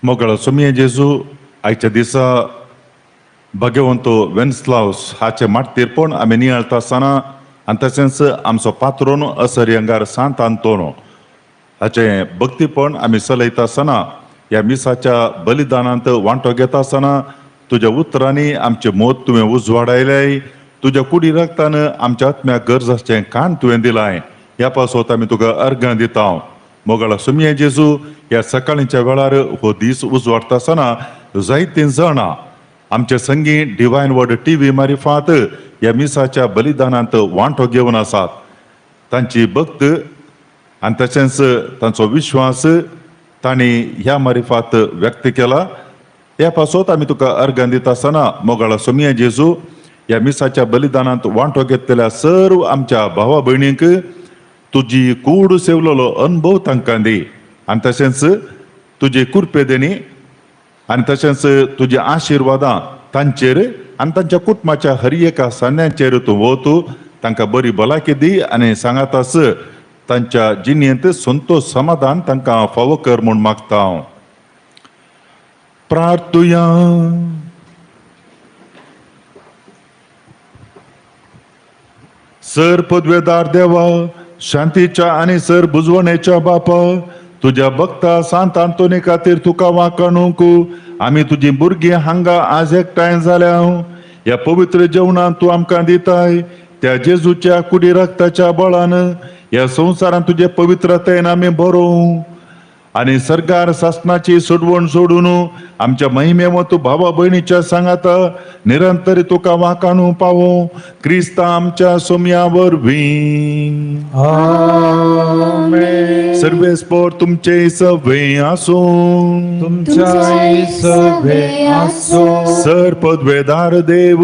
मोगळ सुमिये जेजू आयच्या दिसा भगवंतो वेन्स्लावस हाचे माटतीर पण आमी नियाळता आसतना आनी तशेंच आमचो पात्रोन असरियंगार सांत आंतोनो हाचे भक्तीपण आमी चलयता आसतना ह्या मिसाच्या बलिदानांत वांटो घेता आसतना तुज्या उतरांनी आमचे मोत तुवें उजवाडायलें तुज्या कुडी रक्तान आमच्या आत्म्याक गरजाचें कान तुवें दिलाय ह्या पासत आमी तुका अर्गां दिता मोगळा सुमिये जेजू ह्या सकाळीच्या वेळार हो दीस उजवाडटा आसतना जायतीं जाणां आमचे संगी डिवायन वर्ड TV मारिफात ह्या मिसाच्या बलिदानांत वांटो घेवन आसात तांची भक्त आनी तशेंच तांचो विश्वास तांणी ह्या मारिफात व्यक्त केला ह्या पासत आमी तुका अर्गां दिता आसतना मोगळा सुमिये जेजू ह्या मिसाच्या बलिदानांत वांटो घेतलेल्या सर्व आमच्या भावा भयणींक तुजी कूड सेवलेलो अनुभव तांकां दी आनी तशेंच तुजी कुरपेदेनी आनी तशेंच तुजी आशिर्वादां तांचेर आनी तांच्या कुटुंबाच्या हर एका सान्यांचेर तूं वतू तांकां बरी भलायकी दी आनी सांगातास तांच्या जिणेंत संतोष समाधान तांकां फावो कर म्हूण मागता हांव प्रार्थुया सर पदवेदार देवा शांतीच्या आणि सर बुजवणेच्या बापा तुझ्या भक्ता सांत आंतोनी खातीर तुका वाकणूक आमी तुजी भुरगीं हांगा आज एकठांय जाल्या ह्या पवित्र जेवणान तूं आमकां दिताय त्या जेजूच्या कुडी रक्ताच्या बळान ह्या संवसारान तुजे पवित्रतेन आमी भरोव आनी सरकार शासनाची सोडवण सोडून आमच्या महिमेवंत भावा भयणीच्या सांगाता निरंतर तुका वाकाणू पावो क्रिस्ता आमच्या सोम्या वरवीं आमेन. सर्वेस्पर तुमचे सवे आसूं तुमच्या सभे असो सर पदवेदार देव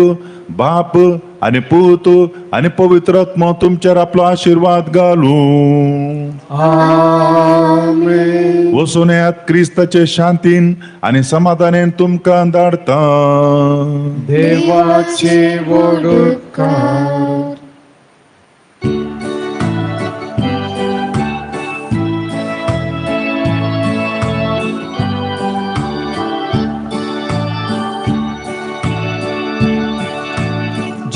बाप आणि पूत आणि पवित्र आत्मा तुमच्यावर आपलो आशीर्वाद घालू आमेन. वचून येयात क्रिस्ताचे शांतीन आणि समाधानेन तुमकां धाडता देवाचे वडकार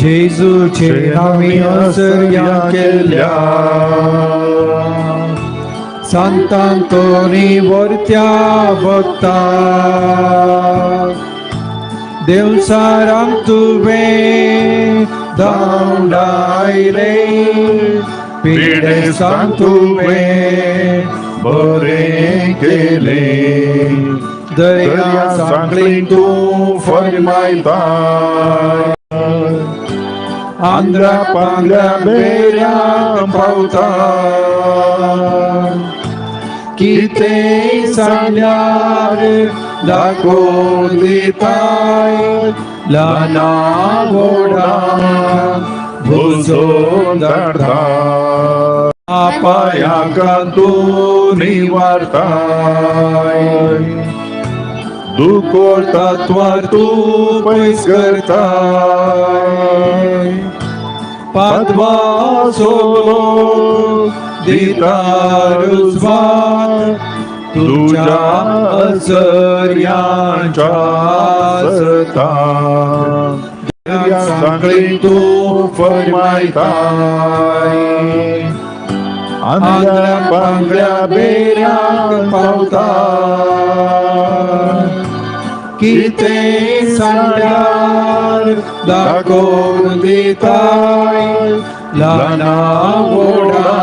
जेजूचे नामी असर्या केल्या संतांतोनी वर्त्या भक्ता देवसाराम तुवें धांवडायले पिडे सांग तुवें बरें केलें दर्या सांगली तूं फर्मायता आंध्रा पांगरा बेऱ्या पावता कितें सांगल्यार दाखोवन दिताय ल्हाना व्हडा भुजोवन धाडटा पांयाक तूं निवारताय दुखोर तत्वार तूं पयस करताय पाद्वा सोलो दितार उजवाड तुझ्या असर्यांच्या सत्ता सांगली तूं फर्मायताय आंध्रा पांगड्या बेऱ्याक पावता कितें सांगल्यार दाखोवन दिताय ल्हाना व्हडा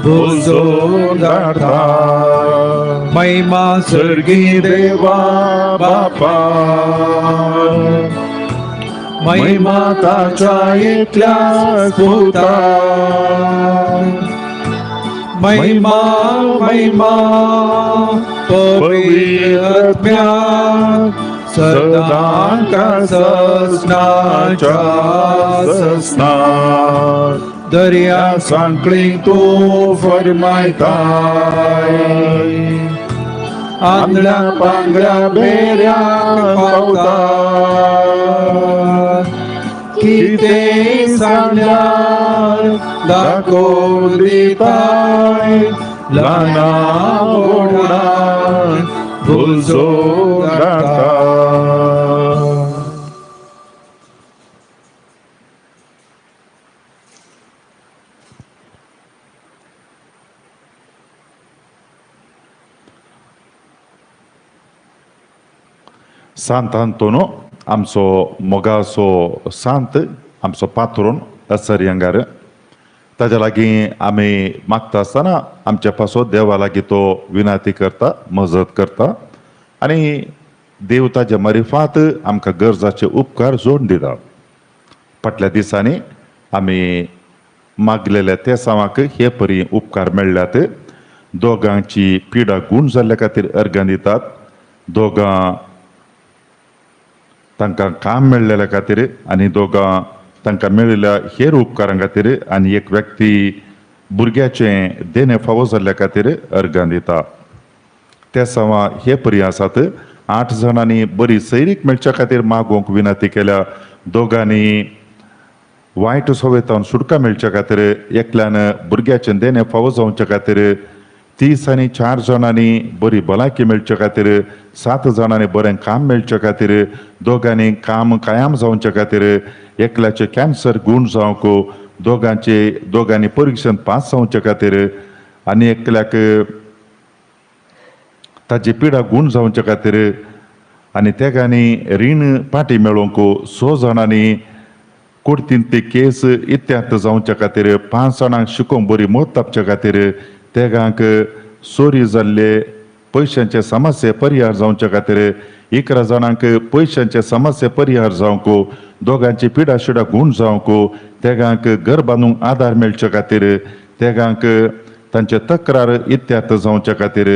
भुजोवन धाडटा महिमा सर्गी देवा बापा महिमा ताच्या एकल्याच पुता महिमा महिमा पवित्र आत्म्याक सदांका ससनाच्या ससनार दर्या सांकळी तूं फर्मायताय आंधळ्या पांगड्या बेऱ्याक पावता कितें सांगल्यार दाखोवन दिताय ल्हाना व्हडा भुलजो धाडटा. सांत अंतोनो आमचो मोगाचो सांत आमचो पात्रोन असार यांगार ताज्या लागीं आमी मागता आसतना आमच्या पासो देवा लागीं तो विनंती करता मजत करता आनी देव ताच्या मरिफात आमकां गरजाचे उपकार जोडून दिता. फाटल्या दिसांनी आमी मागलेल्या त्या सामाक हे परी उपकार मेळ्ळ्यात. दोगांची पिडा गूण जाल्ल्या खातीर अर्गां दितात. दोगां तांकां काम मेळ्ळेल्या खातीर आनी दोगां तांकां मेळिल्ल्या हेर उपकारां खातीर आनी एक व्यक्ती भुरग्याचें देणे फावो जाल्ल्या खातीर अर्गां दिता. ते सावा हे परी आसात. 8 जाणांनी बरी सैरीक मेळच्या खातीर मागोवंक विनंती केल्या. दोगांनी वायट सवयेतावन सुटका मेळच्या खातीर एकल्यान भुरग्याचें देणे फावो जावच्या खातीर 30 आनी 4 जाणांनी बरी भलायकी मेळच्या खातीर 7 जाणांनी बरें काम मेळच्या खातीर दोगांनी काम कायम जावच्या खातीर एकल्याचे कॅन्सर गूण जावंक दोगांनी परिक्षेंत पास जावच्या खातीर आनी एकल्याक ताची पिडा गूण जावच्या खातीर आनी तेगांनी रीण पाटी मेळोवंक 6 जाणांनी कोर्टींतली केस इत्यार्थ जावच्या खातीर 5 जाणांक शिकोवंक बरी मत तापच्या खातीर तेगांक चोरी जाल्ले पयशांचे समस्या परिहार जावच्या खातीर 11 जाणांक पयशांचे समस्या परिहार जावंक दोगांची पिडा शिडा गूण जावंक तेगांक घर बांदूंक आदार मेळच्या खातीर तेगांक तांचे तक्रार इत्यार्थ जावच्या खातीर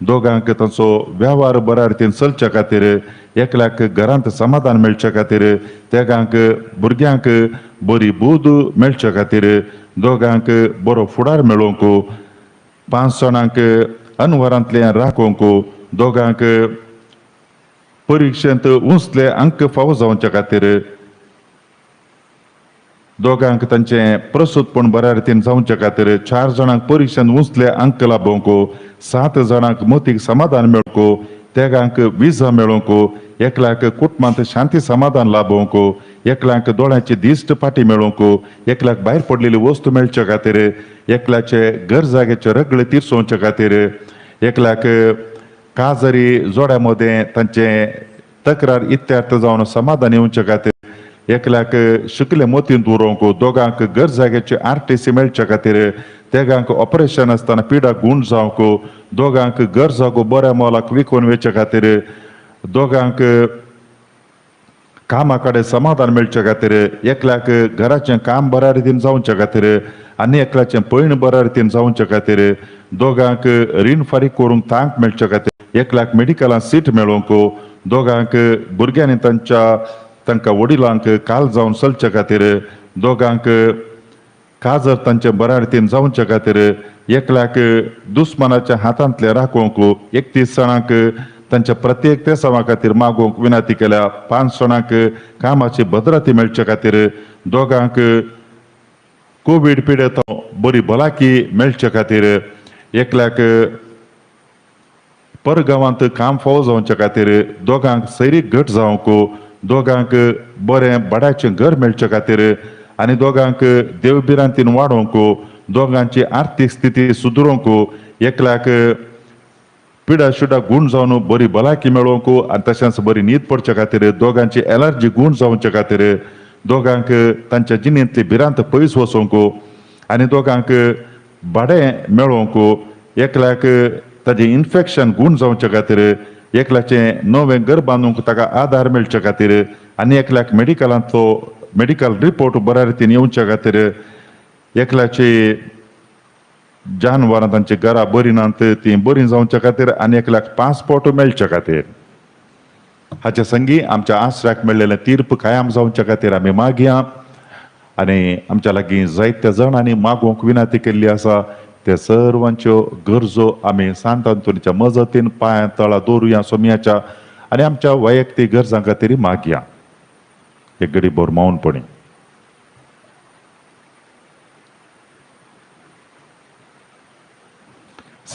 दोगांक तांचो वेव्हार बऱ्या रितीन चलच्या खातीर एकल्याक घरांत समाधान मेळच्या खातीर तेगांक भुरग्यांक बरी बूद मेळच्या खातीर दोगांक बरो फुडार मेळोवंक 5 जाणांक अनवरांतले राखोवंक दोगांक परिक्षेंत उंचले अंक फावो जावच्या खातीर दोगांक तांचे प्रसूतपण बऱ्या रितीन जावच्या खातीर 4 जाणांक परिक्षेंत उंचले अंक लाभोवंक 7 जाणांक मतीक समाधान मेळोवंक तेगांक विजा मेळोवंक एकल्याक कुटुंबांत शांती समाधान लाभोवंक एकल्याक दोळ्याची दिश्ट पाटी मेळोवंक एकल्याक भायर पडलेली वस्तू मेळच्या खातीर एकल्याचे घर जाग्याचे रगळे तिरसोवच्या खातीर एकल्याक काजरी जोड्या मदें तांचे तक्रार इत्यार्थ जावन समाधान येवच्या खातीर एकल्याक शिकले मोतीन उरोवंक दोगांक घर जाग्याचे RTC मेळच्या खातीर तेगांक ऑपरेशन आसतना पिडा गूण जावंक दोगांक घर जागो बऱ्या मोलाक विकून वेच्या खातीर दोगांक कामा कडेन समाधान मेळच्या खातीर एकल्याक घराचें काम बऱ्या रितीन जावच्या खातीर आनी एकल्याचें पैण बऱ्या रितीन जावच्या खातीर दोगांक रीण फारीक करूंक तांक मेळच्या खातीर एकल्याक मेडिकलांत सीट मेळोवंक दोगांक भुरग्यांनी तांकां वडिलांक काल जावन चलच्या खातीर दोगांक काजर तांचे बऱ्या रितीन जावच्या खातीर एकल्याक दुस्मानाच्या हातांतले राखोवंक 31 जाणांक तांच्या प्रत्येक तेसावा खातीर मागोवंक विनंती केल्या 5 जाणांक कामाची भद्रती मेळच्या खातीर दोगांक कोवीड पिडेतां बरी भलायकी मेळच्या खातीर एकल्याक परगांवांत काम फावो जावच्या खातीर दोगांक सैरीक घट जावंक दोगांक बरें बड्याचें घर मेळच्या खातीर आनी दोगांक देवबिरांतीन वाडोवंक दोगांची आर्थीक स्थिती सुदरोवंक एकल्याक पिडा शिडा गूण जावन बरी भलायकी मेळोवंक आनी तशेंच बरी न्हीद पडच्या खातीर दोगांची एलर्जी गूण जावच्या खातीर दोगांक तांच्या जिणेंतली भिरांत पयस वचोवंक आनी दोगांक भाडें मेळोवंक एकल्याक ताजें इन्फेक्शन गूण जावच्या खातीर एकल्याचें नवें घर बांदूंक ताका आदार मेळच्या खातीर आनी एकल्याक मेडिकलांतलो मेडिकल रिपोर्ट बऱ्या रितीन येवच्या खातीर एकल्याची जानवरां तांची घरां बरी नात ती बरी जावच्या खातीर आनी एकल्याक पासपोर्ट मेळच्या खातीर हाचे संगी आमच्या आश्र्याक मेळिल्लें तीर्प कायम जावच्या खातीर आमी मागया आनी आमच्या लागीं जायत्या जाणांनी मागोवंक विनंती केल्ली आसा ते सर्वांच्यो गरजो आमी सांत अंतोनीच्या मजतीन पांयां तळा दवरुया सोमयाच्या आनी आमच्या वैयक्तीक गरजां खातीर मागया. एक घडी बोर मौनपणी.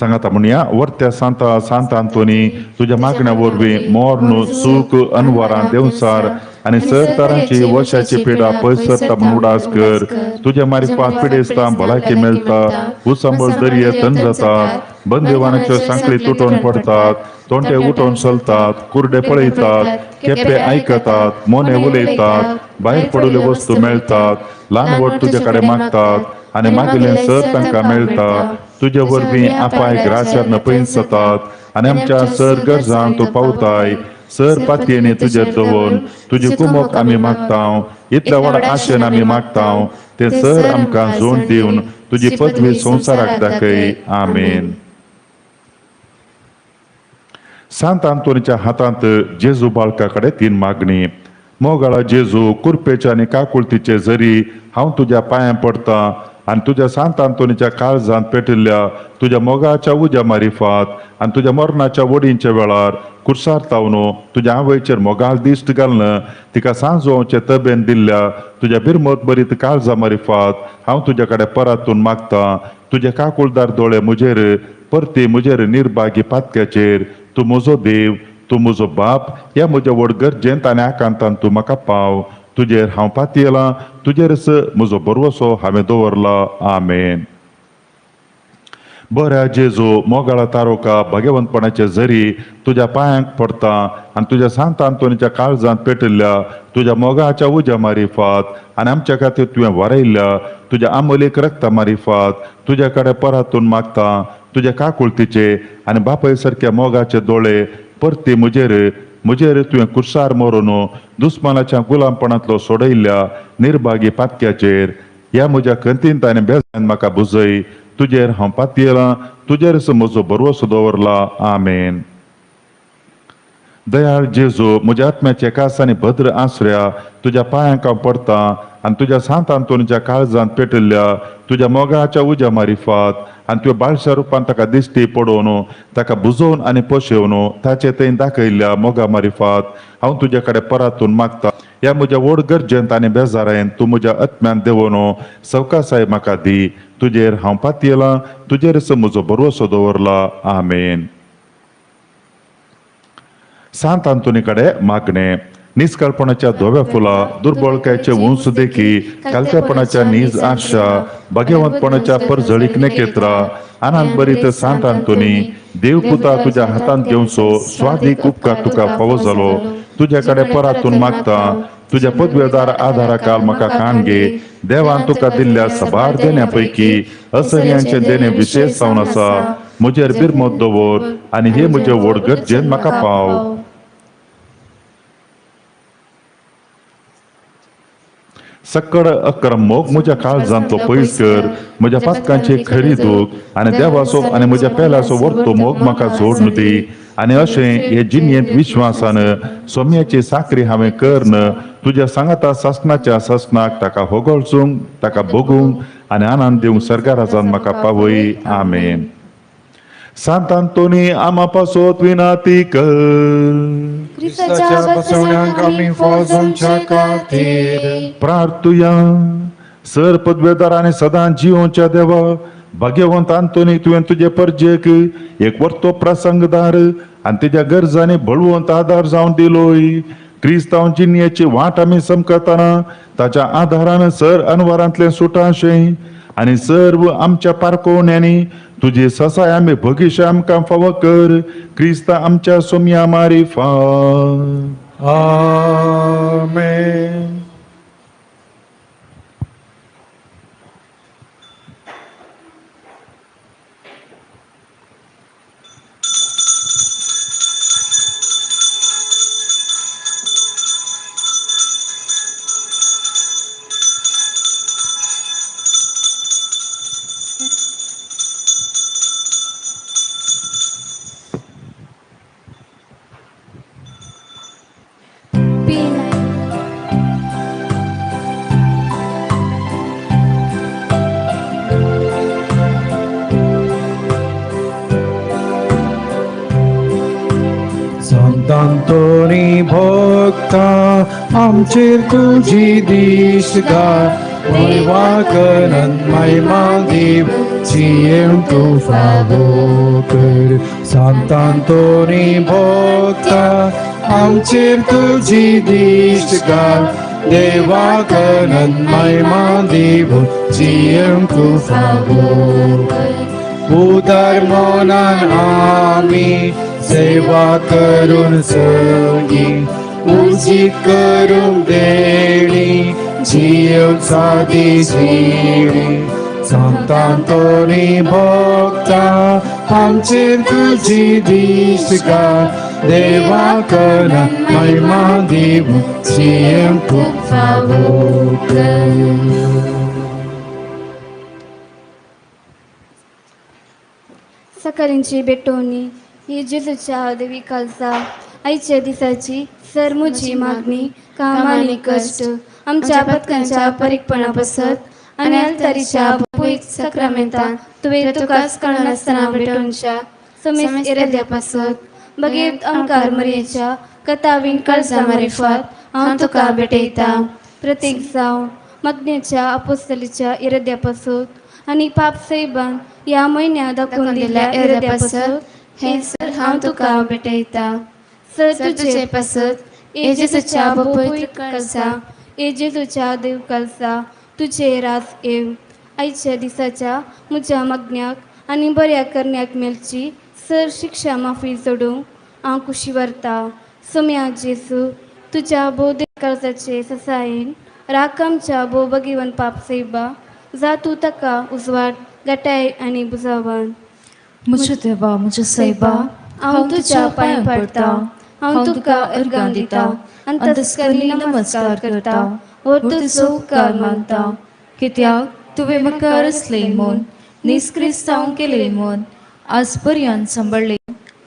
सांगाता म्हणूया वरत्या सांता अंतोनी तुझ्या मागण्यावरवी मोरनु सूक अनवारा देवसार आणि सरतारांची वर्षाची पिढा पैसरता म्हणून उडास कर तुझ्या मारिफात पिढेस्ता भलाकी मेळता उसांबळ दर्ये तण जातात बंदिवानाच्या सांकळी तुटून पडतात तोंडे उठून चलतात कुरडे पळयतात केपे ऐकतात मोने उलयतात बाहेर पडले वस्तू मेळतात लहान वड तुझ्याकडे मागतात आणि मागिले सर तांकां मेळता तुझ्या वरवीं आपाय ग्राचारन पयस जातात आणि आमच्या सर गरजां तूं पावताय सर पातयेने तुझे दवरून तुझी कुमोक आमी मागताव इतल्या व्हड आशेन आमी मागताव ते सर आमकां जोड दिवन तुजी पदवी संवसाराक दाखय आमेन. सांत आंतोनीच्या हातांत जेजू बाळका कडेन 3 मागणी. मोगाळा जेजू कुरपेच्या आनी काकुळतीचे जरी हांव तुज्या पांयां पडटां आणि तुझ्या सांत आंतोनीच्या काळजांत पेटिल्ल्या तुझ्या मोगाच्या उज्या मारिफात आणि तुझ्या मरणाच्या वडींच्या वेळार कुर्सारतावनो तुझ्या आवयचेर मोगाल दिश्ट घालन तिका सांजोवचे तबेन दिल्ल्या तुझ्या बिरमत बरीत काळजा मारिफात हांव तुझ्या कडेन परतून मागतां तुझे काकुळदार दोळे मुजेर परती मुजेर निर्भागी पातक्याचेर तूं म्हजो देव तूं म्हजो बाप ह्या म्हज्या व्हड गरजेंत आनी आकांतान तूं म्हाका पाव तुजेर हांव पातयेलां तुजेरच म्हजो भरवसो हांवें दवरला आमेन. बऱ्या जेजू मोगाळा तारोका भगवंतपणाचे जरी तुझ्या पांयांक पडटा आनी तुझ्या सांत आंतोनीच्या काळजांत पेटिल्ल्या तुझ्या मोगाच्या उज्या मारिफात आनी आमच्या खातीर तुवें वारयल्ल्या तुझ्या आमोलीक रक्ता मारिफात तुझ्या कडेन परतून मागता तुझ्या काकुळतीचे आनी बापय सारक्या मोगाचे दोळे परती मुजेर तुवें कुर्सार मरून दुस्मानाच्या गुलामपणांतलो सोडयल्ल्या निर्भागी पातक्याचेर ह्या म्हज्या खंतींत आनी बेजान म्हाका बुजय तुजेर हांव पातयेलां तुजेरच म्हजो भरवसो दवरला आमेन. दयाळ जेजू म्हज्या आत्म्याचे कास आनी भद्र आसऱ्या तुझ्या पांयांक हांव पडटां आनी तुझ्या सांत आंतोनीच्या काळजांत पेटिल्ल्या तुझ्या मोगाच्या उज्या मारिफात आनी तुवें बाळशा रुपान ताका दिश्टी पडोवन ताका बुजोवन आनी पोशेवन ताचे थंय दाखयल्ल्या मोगा मारिफात हांव तुजे कडेन परतून मागतां ह्या म्हज्या व्हड गरजेंत आनी बेजारेन तूं म्हज्या आत्म्यान देवोन सवकासाय म्हाका दी तुजेर हांव पातयेलां तुजेरच म्हजो भरवसो दवरला आमेन. सांत आंतोनी कडेन मागणे. निष्काळपणाच्या धव्या फुला दुर्बळकायचे उंच देखी कालकेपणाच्या नीज आशा भगवंतपणाच्या परझळीक नेकेत्रा आनंद बरीत सांत आंतोनी देवपुता तुझ्या हातांत घेवचो स्वादीक उपकार तुका फावो जालो तुझ्या कडेन परतून मागता तुझ्या पदवेदार आधाराकाल म्हाका कान घे देवान तुका दिल्ल्या सबार देण्यापैकी असह्यांचे देणे विशेष जावन आसा म्हजेर बिरमत दवर आनी हे म्हजे व्हड गरजेन म्हाका पाव. सक्कड अक्रम मोग म्हज्या काळजांतलो पयस कर म्हज्या पातकांची खरी दूख आनी देवाचो आनी म्हज्या पेलाचो वर्तो मोग म्हाका जोडून दी आनी अशें हे जिणयेंत विश्वासान सोम्याची साखरी हांवें करन तुज्या सांगाता ससनाच्या ससनाक ताका होगळचूंक ताका भोगूंक आनी आनंद दिवंक सर्गाराजान म्हाका पावय आमेन. सांत आंतोनी आमा पासोत विनाती कर Cristaच्या बसवण्यांक आमी फौजांच्या खातीर प्रार्थुया. सर पदवेदार आनी सदां जिवोवच्या देवा भगवंत आंतोनी तुवें तुजे परजेक एक वर्तो प्रसंगदार आनी तेज्या गरजांनी बळवंत आदार जावन दिलोय. क्रिस्तांव जिणयेची वाट आमी समकतना ताच्या आदारान सर अनवरांतलें सुटाशें आनी सर्व आमच्या पारकोवण्यांनी तुजी ससाय आमी भगिशी आमकां फावो कर क्रिस्ता आमच्या सोम्या मारिफात आमेन. संत आंतोनी भक्ता आमचेर तुजी दिश्ट घाल Waiwakan may madiv Siem tu favor Santa Antoni Bhakta Amchir tuji dishka Dewakan may madiv Siem tu favor Udarmonan ami सेवा करून सगी उचित करून देणी जीव साधी जीणी संतांतोनी भक्ता आमचे तुझी दिसका देवा कन महिमा देव जीव खूप सकाळींची बेटोनी ही जेजूच्या देवी कालचा आईच्या दिसाची सरमुची मागणी कामानी कष्ट आमच्या पथकांच्या परीकपणा बसत आणि अल्तारीच्या पवित्र सक्रामेंता तुवे तुकाच कळण असताना बेटोंच्या समेत एरद्यापासत बगेत अंकार मरियेच्या कथावीन काळजा मारिफत हांव तुका भेटयता प्रत्येक जावन मग्नेच्या अपोस्तलीच्या एरद्यापासत आणि पाप सैबान या महिन्यात दाखवून दिल्या एरद्यापासत हे सर हांव तुका भेटयता सर तुझे पासत जेजूच्या पवित्र काळजा जेजूच्या देव काळजा तुझे राज येव आयच्या दिसाच्या म्हज्या मग्न्याक आनी बऱ्या करण्याक मेलची सर शिक्षा माफी सोडूंक हांव खुशी व्हरता सोम्या जेजू तुझ्या बौद्धीक काळजाचे ससायेन राख आमच्या भोव भगिवन पाप सैबा जा तूं ताका उजवाड गटाय आनी बुजावण म्हज्या देवा म्हज्या सैबा हांव तुज्या पांयां पडटा हांव तुका अर्गां दिता अंतस्करणी नमस्कार करता और तुजो उपकार मानता कित्याक तुवें म्हाका रचले म्हूण निस्क्रिस्तांव केले म्हूण आज पर्यंत सांबाळले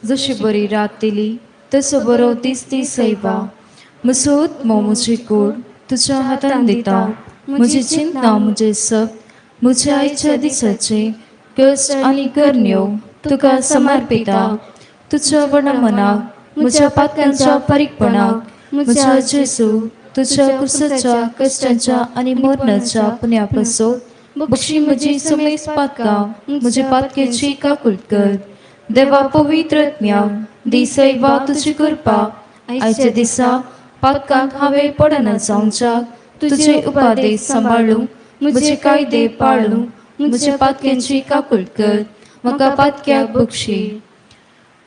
जशी बरी रात दिली तसो बरो दीस ती सैबा म्हजो आत्मो म्हजी कूड तुज्या हातान दिता म्हजी चिंता म्हजे सप म्हज्या आयच्या दिसाचे कश्ट आनी करण्यो तुका समर्पिता तुज्या बडा मनाक म्हज्या पातकांच्या परीकपणाक म्हज्या जेजू तुज्या कुसाच्या कश्टांच्या आनी मरणाच्या पुण्या पासत बक्षी म्हजी समेत पातकां म्हजे पातकेची काकूट कर देवा पवित्र आत्म्या दी सैवा तुजी कृपा आयच्या दिसा पातकांक हांवें पडना जावच्याक तुजे उपादेश सांबाळूं म्हजे कायदे पाळूं म्हज्या पातक्यांची काकूट कर म्हाका पातक्याक बक्षी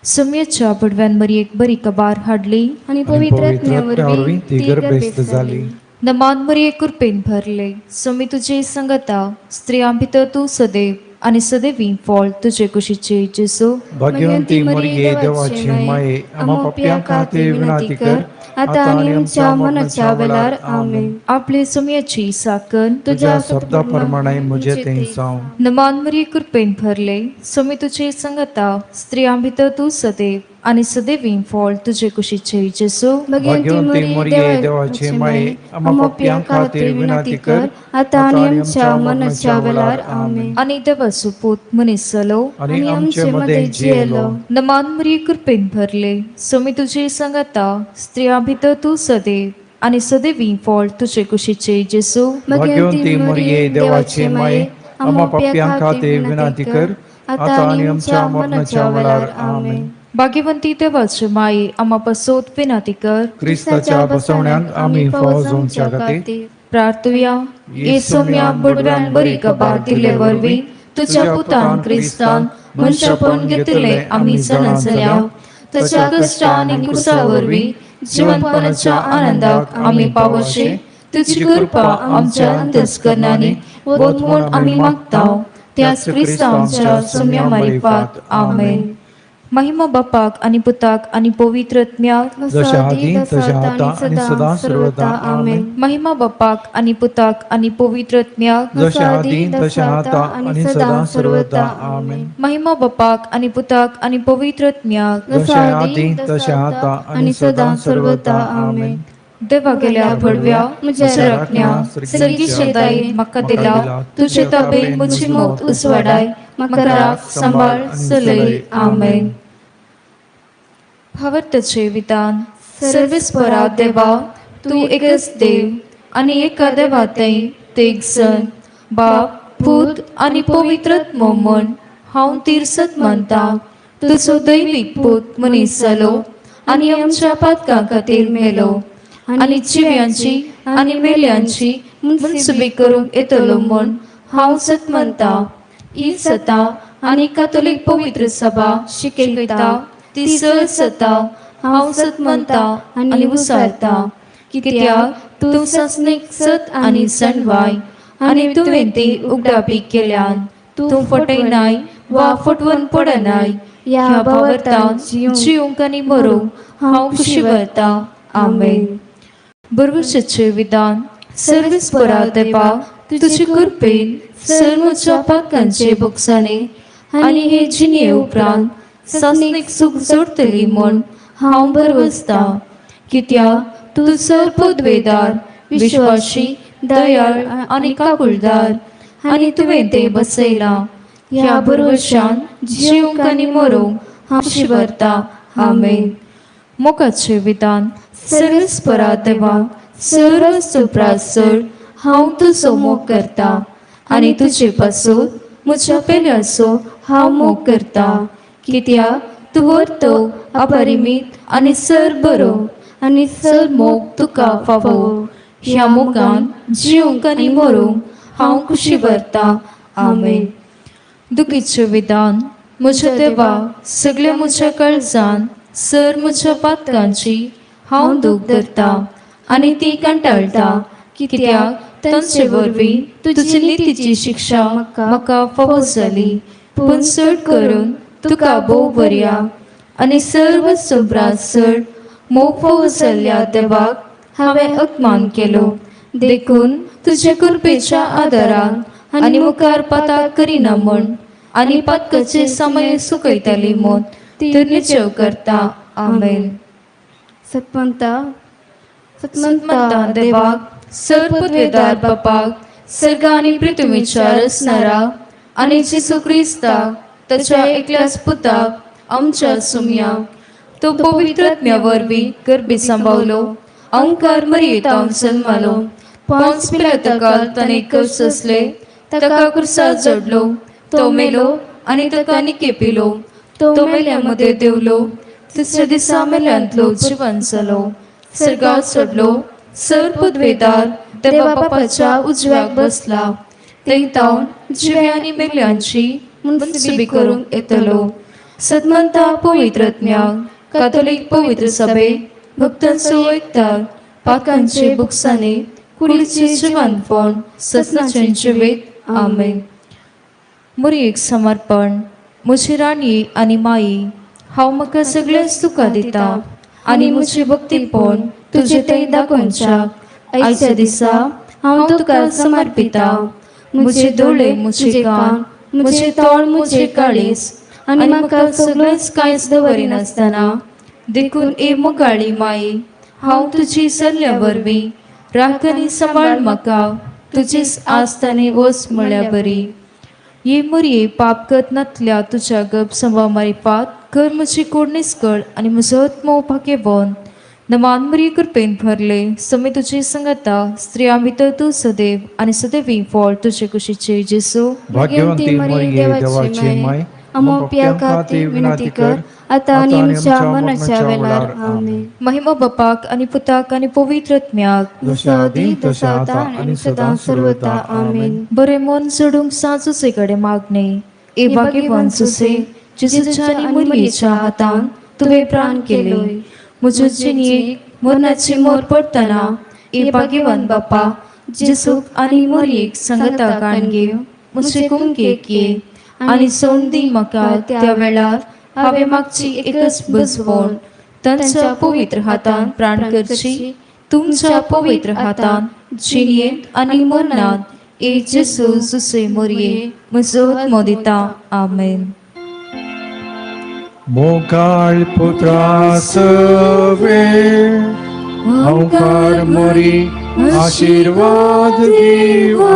सम्याच्या पडव्यान बरी एक बरी कबार हाडली आनी पवित्र आत्म्यावरवीं ती गर्भस्थ जाली नमान मरिये कृपेन भरले समी तुझे संगता स्त्रियां भितर तूं सदैव आनी सदैवी फळ तुजे कुशीचे जेजू भाग्यवंती मरिये देवाची माये आम्हा पाप्यां खातीर विनंती कर आता आनी आमच्या मनाच्या वेळार आमेन आपले सम्याची साकन तुझ्या शब्दाप्रमाणे म्हजे तें जावं नमान मरिये कृपेन भरले समी तुझे संगता स्त्रियां भितर तूं सदैव आनी सदैवी फळ तुजे कुशीचे जेजू भाग्यवंती मरिये देवाची माये आम्हा पाप्यां खातीर विनंती कर आता आनी आमच्या मनाच्या वेळार आमेन आनी देवाचो पूत मनीस जालो आणि आमचे मध्ये जियेलो नमान मरिये कृपेन भरले समी तुझे संगता स्त्रियां भितर तूं सदैव आनी सदैवी फळ तुजे कुशीचे जेजू भाग्यवंती मरिये देवाची माये आम्हा पाप्यां खातीर विनंती कर आता आनी आमच्या मरणाच्या वेळार आमेन भाग्यवंती देवाचे माये आम्हा पासोत विनंती कर क्रिस्ताच्या बसवण्यात आम्ही फौजोंच्या खातीर प्रार्थुया येसोम्या बुडव्यान बरी कबार दिले वरवी तुझ्या पुतान क्रिस्तान मनशापण घेतले आम्ही जाणा जाल्या त्याच्या कष्टा आनी कुसा वरवी जिवंतपणाच्या आनंदाक आम्ही पावशे तुझी कृपा आमच्या अंतस्करणाने वोत म्हूण आम्ही मागताव त्याच क्रिस्तांच्या सोम्या मारिफात आमेन महिमा बापाक आणि पुताक आणि पवित्र आत्म्याक जशा आधी तशा आता आणि सदा सर्वदा आमेन महिमा बापाक आणि पुताक आणि पवित्र आत्म्याक जशा आधी तशा आता आणि सदा सर्वदा आमेन महिमा बापाक आणि पुताक आणि पवित्र आत्म्याक जशा आधी तशा आता आणि सदा सर्वदा आमेन देवा गेल्या भडव्या म्हज्या रखण्या सर्गीचे दायीन म्हाका दिला तुझे ताबे म्हजी मोत उसवाडाय म्हाका राख सांबाळ चलय आमेन भावार्थाचे विधान सर्वेस्परा देवा तू एकच देव आणि एका देवातय एक जण बाप पूत आनी पवित्रात्मो म्हण हांव तिरसत म्हणटा तुजो दैवीक पूत मनीस जालो आनी आमच्या पातकां खातीर मेलो आनी जिव्यांची आनी मेल्यांची मुनसुबी करूंक येतलो म्हण हांव सत म्हणटा ही सता आनी कातोलीक पवित्र सभा शिकयता ती सत सता हांव सत म्हणटा आनी उसारता कित्याक तूं ससनीक सत आनी सणवाय आनी तुवें ती उगडापी केल्यान तूं फटयनाय वा फटवून पडनाय ह्या भावार्थान जिवंक आनी मरूंक हांव खुशी व्हरता आमेन. बरोबरचें विधान सर्वेस्परा देवा तुजे कृपेन सर म्हज्या पातकांचे भोगसाणे आनी हे जिणे उपरांत ससनीक सूख जोडटली म्हण हांव बरवसता कित्याक तूं सर पदवेदार विश्वासी दयाळ आनी काकुळदार आनी तुवें तें बसयला ह्या भरवशान जिवंक आनी मरूंक हांव खुशी व्हरता आमेन. मोगाचें विधान सर्वेस्परा देवा सर्वच उपरांत चड हांव तुजो मोग करता आनी तुजे पासून म्हज्या पेल्याचो हांव मोग करता कित्याक तूं व्हरतो अपरिमीत आनी सर बरो आनी सर मोग तुका फावो ह्या मोगान जिवंक आनी मरूंक हांव खुशी व्हरता आमेन. दुखीचें विधान म्हज्या देवा सगळ्या म्हज्या काळजान सर म्हज्या पातकांची हांव दूख धरता आनी ती कंटाळटा कित्याक तांचे वरवीं तुजे नितीची शिक्षा म्हाका फावो जाली पूण चड करून तुका भोव बऱ्या आनी सर्व सुब्रात चड मोग फावो जाल्ल्या देवाक हांवें अपमान केलो देखून तुजे कृपेच्या आदारान आनी मुखार पाताळ करिना म्हण आनी पातकाचे समय सुकयताली म्हूण ती निचेव करता आमेन. सतमंता देवाक सर पदवेदार बापाक सर्ग आनी पृथ्वीच्या रचणारा आनी जेसू क्रिस्ताक ताच्या एकल्याच पुताक आमच्या सुमयाक तो पवित्रात्म्या वरवीं गर्भी सांबावलो अंकार मरयेतावन जल्मालो पोंस पिलाताकाल ताणें कश्ट सोंसले ताका क्रुसार जोडलो तो मेलो आनी ताका निकेपिलो तो मेल्या मदें देवलो तिसऱ्या दिसा मेल्यांतलो जिवंत जालो सर्गात सोडलो सर पदवेदार देवा बापाच्या उजव्याक बसला थंयतावन जिव्या आनी मेल्यांची मुनसुबी करूंक येतलो. सतमंता पवित्रात्म्याक कातोलीक पवित्र सभेक भक्तांचो एकठांय पातकांचे भोगसाणे कुडीचे जिवंतपण सतनाचें जिवीत आमेन. मुर्येक समर्पण म्हजी राणी आनी माई हांव म्हाका सगळें सुखां दिता आनी म्हजें भक्तीपण तुजे थंय दाखोवच्याक आयच्या दिसा हांव तुका समर्पिता. म्हजे दोळे म्हजे कान म्हजे तोंड म्हजे काळीज आनी म्हाका सगळेंच कांयच दवरिनासतना देखून ए मोगाळी माई हांव तुजी सल्ल्या वरवीं राख आनी सांबाळ म्हाका तुजीच आस्त आनी वस म्हळ्या बरी. ये मरये पाप करनातल्या तुज्या गप संभा मारिपात कर म्हजी कोड निस्कळ आनी म्हजो आत्मो भाग्यवान नमान मरी कृपेन भरले समे तुजी संगता स्त्रियां भितर तूं सदैव आनी सदैवी फळ तुजे कुशीचे जेसू. भाग्यवंती मरिये देवाची माय आमोप्या खातीर विनंती कर आता आनी आमच्या मरणाच्या वेळार आमेन. महिमा बापाक आनी पुताक आनी पवित्रात्म्याक जशा आदी तशा आता आणि सदा सर्वदा आमेन. बरे मन सोडूंक साजूचे कडेन मागणे ए भाग्यवान सुसे जेजूच्या आनी मरियेच्या हातान तुवें प्राण केले म्हज्या जिणयेक मरणाची मोर पडटना ए भाग्यवान बापा जेजूक आनी मरियेक संगता काणगे म्हजे कुमकेक ये आनी सोड दी म्हाका त्या वेळार हांवें मागची एकच बुजवण तांच्या पवित्र हातान प्राण करची तुमच्या पवित्र हातान जिणयेंत आनी मरणांत ए जेसू सुसे मरिये म्हजो आत्मो दिता आमेन. मोगाळ पुत्रा सवे अवकार मोरी आशीर्वाद दिवा.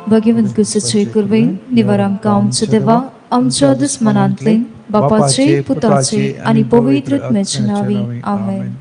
भगवंत कुसचे कुर्बेन निवार आमकां आमचो देवा आमच्या दुस्मनांतले बापाचे पुताचे आनी पवित्र आत्म्याचे नांवी आमेन.